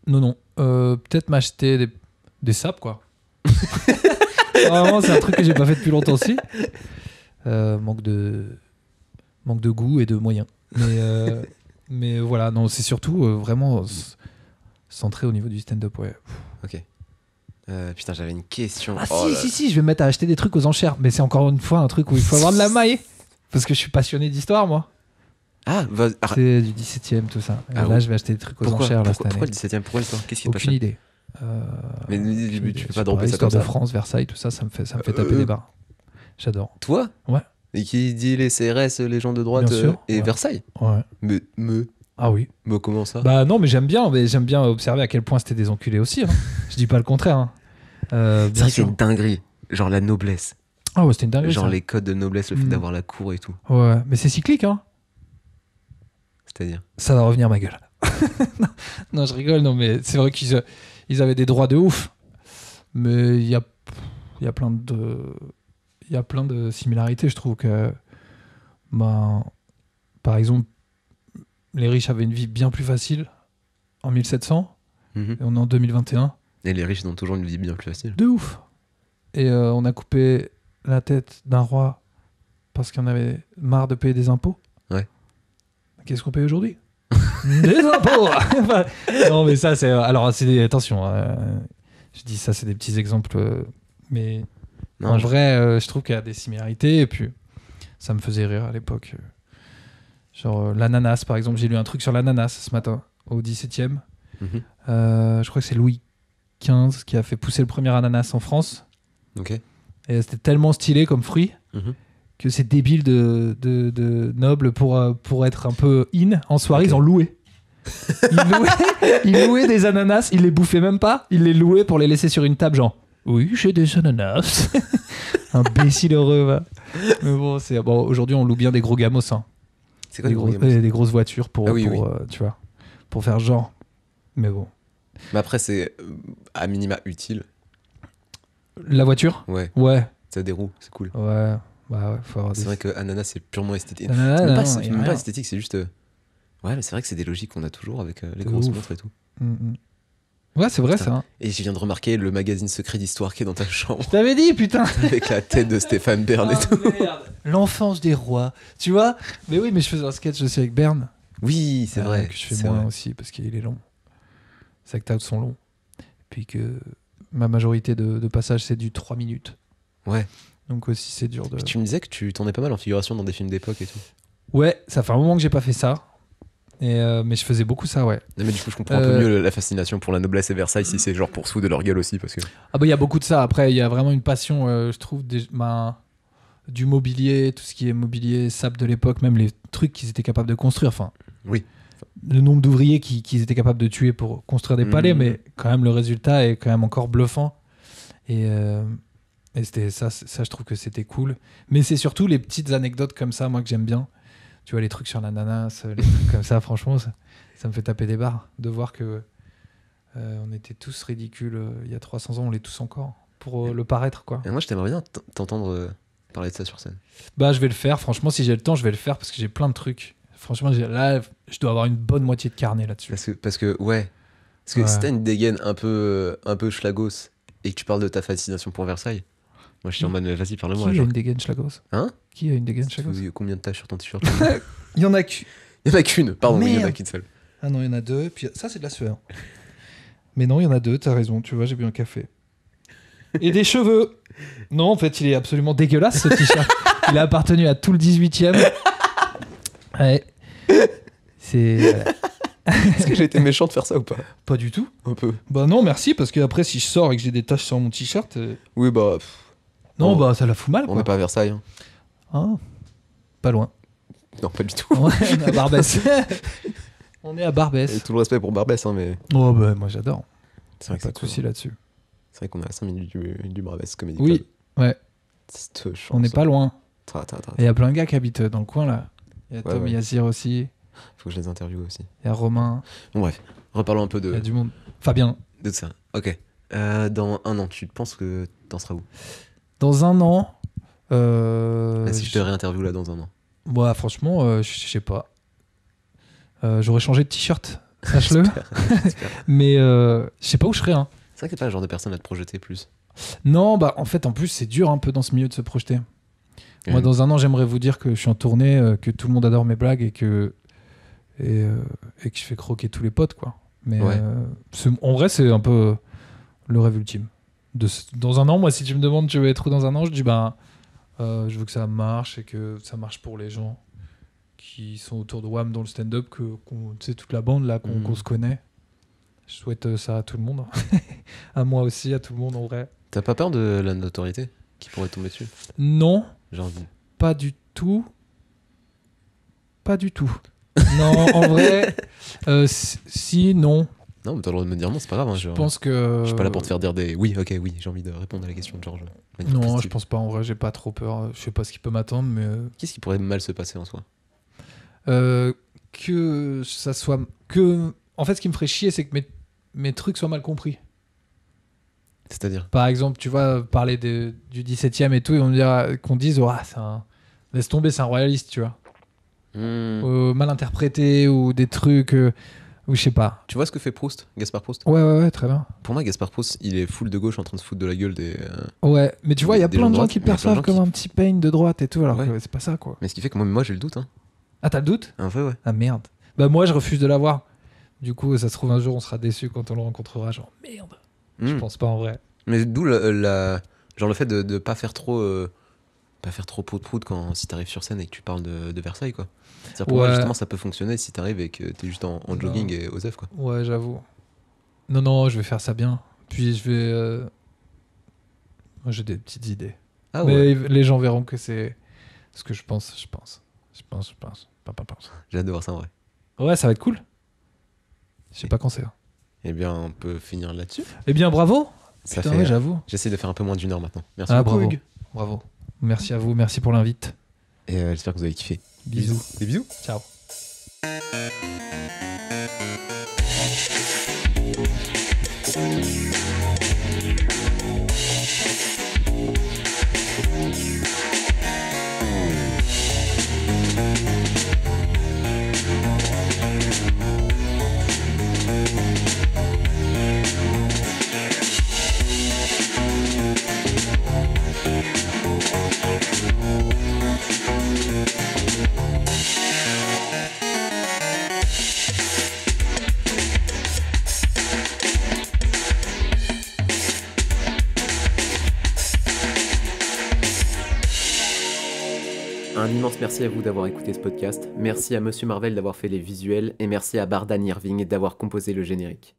B: Non. Peut-être m'acheter des sapes, quoi. Vraiment, c'est un truc que j'ai pas fait depuis longtemps aussi. Manque de goût et de moyens. Mais voilà, non, c'est surtout vraiment centré au niveau du stand-up, ouais.
C: Ok. Putain, j'avais une question.
B: Ah
C: Oh là
B: si, je vais me mettre à acheter des trucs aux enchères. Mais c'est encore une fois un truc où il faut avoir de la maille. Parce que je suis passionné d'histoire, moi.
C: Ah,
B: C'est du 17e, tout ça. Et
C: Ah
B: là,
C: oui.
B: je vais acheter des trucs aux enchères là, cette
C: pourquoi
B: année.
C: le 17ème? Pourquoi l'histoire? Qu'est-ce qui te
B: Aucune
C: passionne?
B: idée.
C: Mais
B: Aucune idée.
C: tu peux
B: Je
C: pas
B: sais
C: dropper ça
B: Histoire
C: comme
B: de
C: ça.
B: France, Versailles, tout ça, ça me fait taper des barres. J'adore.
C: Toi?
B: Ouais.
C: Et qui dit les CRS, les gens de droite
B: Bien sûr,
C: et
B: ouais.
C: Versailles?
B: Ouais.
C: Me
B: Ah oui.
C: comment ça?
B: Bah non, mais j'aime bien observer à quel point c'était des enculés aussi. Hein. Je dis pas le contraire. Hein.
C: C'est vrai que c'est
B: sûr.
C: une dinguerie. Genre la noblesse.
B: Ah ouais, c'était une dinguerie.
C: Genre
B: ça.
C: les codes de noblesse, le fait d'avoir la cour et tout.
B: Ouais, mais c'est cyclique, hein.
C: C'est-à-dire?
B: Ça va revenir, ma gueule. Non, je rigole, non, mais c'est vrai qu'ils avaient des droits de ouf. Mais il y a plein de similarités, je trouve que. Ben, par exemple, les riches avaient une vie bien plus facile en 1700
C: Mhm.
B: et on est en 2021.
C: Et les riches ont toujours une vie bien plus facile.
B: De ouf. Et on a coupé la tête d'un roi parce qu'on avait marre de payer des impôts.
C: Ouais.
B: Qu'est-ce qu'on paye aujourd'hui? Des impôts. Enfin, non, mais ça, c'est... Alors, attention, je dis ça, c'est des petits exemples, mais
C: Non,
B: en vrai, je trouve qu'il y a des similarités, et puis ça me faisait rire à l'époque. Genre, l'ananas, par exemple, j'ai lu un truc sur l'ananas ce matin, au 17e.
C: Mhm.
B: Je crois que c'est Louis XV qui a fait pousser le premier ananas en France.
C: Ok.
B: Et c'était tellement stylé comme fruit
C: Mhm.
B: que c'est débile de nobles pour être un peu in. En soirée,
C: Ok.
B: ils en louaient. Ils louaient des ananas, ils les bouffaient même pas, ils les louaient pour les laisser sur une table, genre oui, j'ai des ananas. Imbécile heureux, va. Mais bon, aujourd'hui, on loue bien des gros gamos, hein.
C: C'est quoi les gros
B: Des grosses voitures pour,
C: Ah oui, oui.
B: tu vois, pour faire genre. Mais bon.
C: Mais après, c'est à minima utile.
B: La voiture?
C: Ouais.
B: Ouais.
C: Ça a des roues, c'est cool.
B: Ouais. Bah ouais, faut avoir
C: C'est
B: des...
C: vrai que ananas, c'est purement esthétique.
B: Ananas,
C: C'est même pas,
B: non,
C: c'est
B: y a
C: même pas
B: rien.
C: esthétique, c'est juste. Ouais, mais c'est vrai que c'est des logiques qu'on a toujours avec les
B: De
C: grosses
B: ouf.
C: montres et tout.
B: Mm. Ouais, c'est vrai,
C: Putain.
B: ça.
C: Et je viens de remarquer le magazine secret d'histoire qui est dans ta chambre
B: Je t'avais dit, putain.
C: avec la tête de Stéphane Bern et tout.
B: Merde. L'enfance des rois. Tu vois? Mais oui, mais je faisais un sketch aussi avec Bern.
C: Oui, c'est vrai.
B: Que je fais
C: c'est
B: moins
C: vrai.
B: aussi parce qu'il est long. Ses actes sont longs. Puis que ma majorité de passages, c'est du 3 minutes.
C: Ouais.
B: Donc aussi, c'est dur de...
C: Puis tu me disais que tu tournais pas mal en figuration dans des films d'époque et tout.
B: Ouais, ça fait un moment que j'ai pas fait ça. Mais je faisais beaucoup ça, ouais.
C: Non, mais du coup, je comprends un peu mieux la fascination pour la noblesse et Versailles si c'est genre pour sous de leur gueule aussi. Parce que...
B: Ah bah il y a beaucoup de ça. Après, il y a vraiment une passion, je trouve, du mobilier, tout ce qui est mobilier, sable de l'époque, même les trucs qu'ils étaient capables de construire. Enfin,
C: Oui.
B: le nombre d'ouvriers qu'ils étaient capables de tuer pour construire des palais, mais quand même le résultat est quand même encore bluffant. Et c'était ça, je trouve que c'était cool. Mais c'est surtout les petites anecdotes comme ça, moi, que j'aime bien. Tu vois, les trucs sur l'ananas, les trucs comme ça, franchement, ça me fait taper des barres de voir que on était tous ridicules il y a 300 ans, on l'est tous encore, pour le paraître, quoi.
C: Et moi, je t'aimerais bien t'entendre parler de ça sur scène.
B: Bah, je vais le faire, franchement, si j'ai le temps, je vais le faire parce que j'ai plein de trucs. Franchement, là, je dois avoir une bonne moitié de carnet là-dessus.
C: Parce que ouais. Parce que
B: Ouais.
C: si t'as une dégaine un peu schlagos et que tu parles de ta fascination pour Versailles, moi je suis en mode, mais vas-y, parle-moi.
B: Qui a
C: Genre,
B: une dégaine Schlagos?
C: Hein?
B: Qui a une dégaine Schlagos?
C: Combien de taches sur ton t-shirt?
B: Il y en a que...
C: Il y en a qu'une, pardon, oui, il y en a
B: Merde.
C: qu'une seule.
B: Ah non, il y en a deux, puis ça, c'est de la sueur. Mais non, il y en a deux, t'as raison, tu vois, j'ai bu un café. Et des cheveux. Non, en fait, il est absolument dégueulasse, ce t-shirt. Il a appartenu à tout le 18e. Ouais. C'est...
C: Est-ce que j'ai été méchant de faire ça ou pas?
B: Pas du tout.
C: Un peu.
B: Bah non, merci, parce que après, si je sors et que j'ai des taches sur mon t-shirt...
C: Oui, bah.
B: Non,
C: On-
B: bah ça la fout mal,
C: On
B: quoi.
C: n'est pas à Versailles. Hein.
B: Hein, pas loin.
C: Non, pas du tout.
B: Ouais, on est à Barbès. On est à
C: Et
B: Barbès.
C: tout le respect pour Barbès, hein, mais
B: Oh bah moi j'adore.
C: c'est vrai que
B: Pas
C: c'est
B: de
C: cool.
B: soucis là-dessus.
C: C'est vrai qu'on est à 5 minutes du Barbès Comedy
B: Oui,
C: Club.
B: ouais.
C: Cette chance.
B: On n'est pas loin.
C: Ta.
B: Et il y a plein de gars qui habitent dans le coin là. Il y a
C: Ouais,
B: Tom
C: ouais.
B: Yazir aussi.
C: Faut que je les interviewe aussi.
B: Il y a Romain.
C: Bon, bref. Reparlons un peu
B: Il y a
C: de
B: du monde. Fabien.
C: ça. Ok. Dans un an, tu penses que t'en seras où?
B: Dans un an.
C: Si je te réinterviewe là dans un an.
B: Moi, franchement, je sais pas. J'aurais changé de t-shirt, sache-le.
C: J'espère.
B: Mais je sais pas où je serais. Hein.
C: C'est vrai que t'es pas le genre de personne à te projeter plus.
B: Non, bah en fait, en plus, c'est dur un peu dans ce milieu de se projeter. Moi,
C: Ouais.
B: dans un an, j'aimerais vous dire que je suis en tournée, que tout le monde adore mes blagues et que je fais croquer tous les potes, quoi. Mais
C: Ouais.
B: en vrai, c'est un peu le rêve ultime. Dans un an, moi, si tu me demandes tu veux être où dans un an, je dis je veux que ça marche et que ça marche pour les gens qui sont autour de WAM dans le stand-up, tu sais, toute la bande là, qu'on se connaît. Je souhaite ça à tout le monde. À moi aussi, à tout le monde en vrai.
C: T'as pas peur de la notoriété qui pourrait tomber dessus?
B: Non,
C: Genre,
B: pas du tout. Pas du tout. Non, en vrai, si, non.
C: non, mais t'as le droit de me dire non, c'est pas grave. Hein,
B: Je
C: genre,
B: pense que.
C: je suis pas là pour te faire dire des oui, ok, oui, j'ai envie de répondre à la question de Georges. De manière
B: Non,
C: positive.
B: je pense pas en vrai, j'ai pas trop peur. Je sais pas ce qui peut m'attendre, mais.
C: Qu'est-ce qui pourrait mal se passer en soi?
B: Que ça soit. En fait, ce qui me ferait chier, c'est que mes trucs soient mal compris.
C: C'est-à-dire?
B: Par exemple, tu vois, parler du 17ème et tout, et on me dira qu'on dise, laisse tomber, c'est un royaliste, tu vois. Mal interprété ou des trucs, ou je sais pas.
C: Tu vois ce que fait Proust, Gaspard Proust?
B: Ouais, très bien.
C: Pour moi, Gaspard Proust, il est full de gauche en train de se foutre de la gueule des.
B: Ouais, mais tu vois, il y a
C: Des
B: plein
C: gens
B: de
C: de
B: gens
C: droite,
B: qui
C: mais il y a plein de
B: perçoivent
C: gens
B: comme
C: qui-
B: un petit pain de droite et tout, alors
C: Ouais.
B: que c'est pas ça, quoi.
C: Mais ce qui fait que moi j'ai le doute. Hein.
B: Ah, t'as le doute?
C: En vrai, ouais.
B: Ah merde. Bah, moi, je refuse de l'avoir. Du coup, ça se trouve, un jour, on sera déçu quand on le rencontrera. Genre, merde. Je
C: Hmm.
B: pense pas en vrai.
C: Mais d'où genre le fait de pas faire trop. Pas faire trop prout quand si t'arrives sur scène et que tu parles de Versailles, quoi. C'est-à-dire pour moi,
B: Ouais.
C: justement, ça peut fonctionner si t'arrives et que t'es juste en
B: Non.
C: jogging et aux œufs, quoi.
B: Ouais, j'avoue. Non, je vais faire ça bien. Puis je vais. Moi, j'ai des petites idées.
C: Ah ouais.
B: Mais les gens verront que c'est ce que je pense. Je pense. Pas.
C: J'ai hâte de voir ça en vrai.
B: Ouais, ça va être cool. Je sais pas quand c'est.
C: Eh bien, on peut finir là-dessus.
B: Eh bien, bravo.
C: Ça
B: Putain,
C: fait.
B: ouais, j'avoue.
C: J'essaie de faire un peu moins d'une heure maintenant. Merci
B: Ah,
C: beaucoup,
B: bravo.
C: Hugues.
B: Bravo. Merci à vous. Merci pour l'invite.
C: Et j'espère que vous avez kiffé.
B: Bisous.
C: Des bisous.
B: Ciao.
A: Un immense merci à vous d'avoir écouté ce podcast. Merci à Monsieur Marvel d'avoir fait les visuels et merci à Bardan Irving d'avoir composé le générique.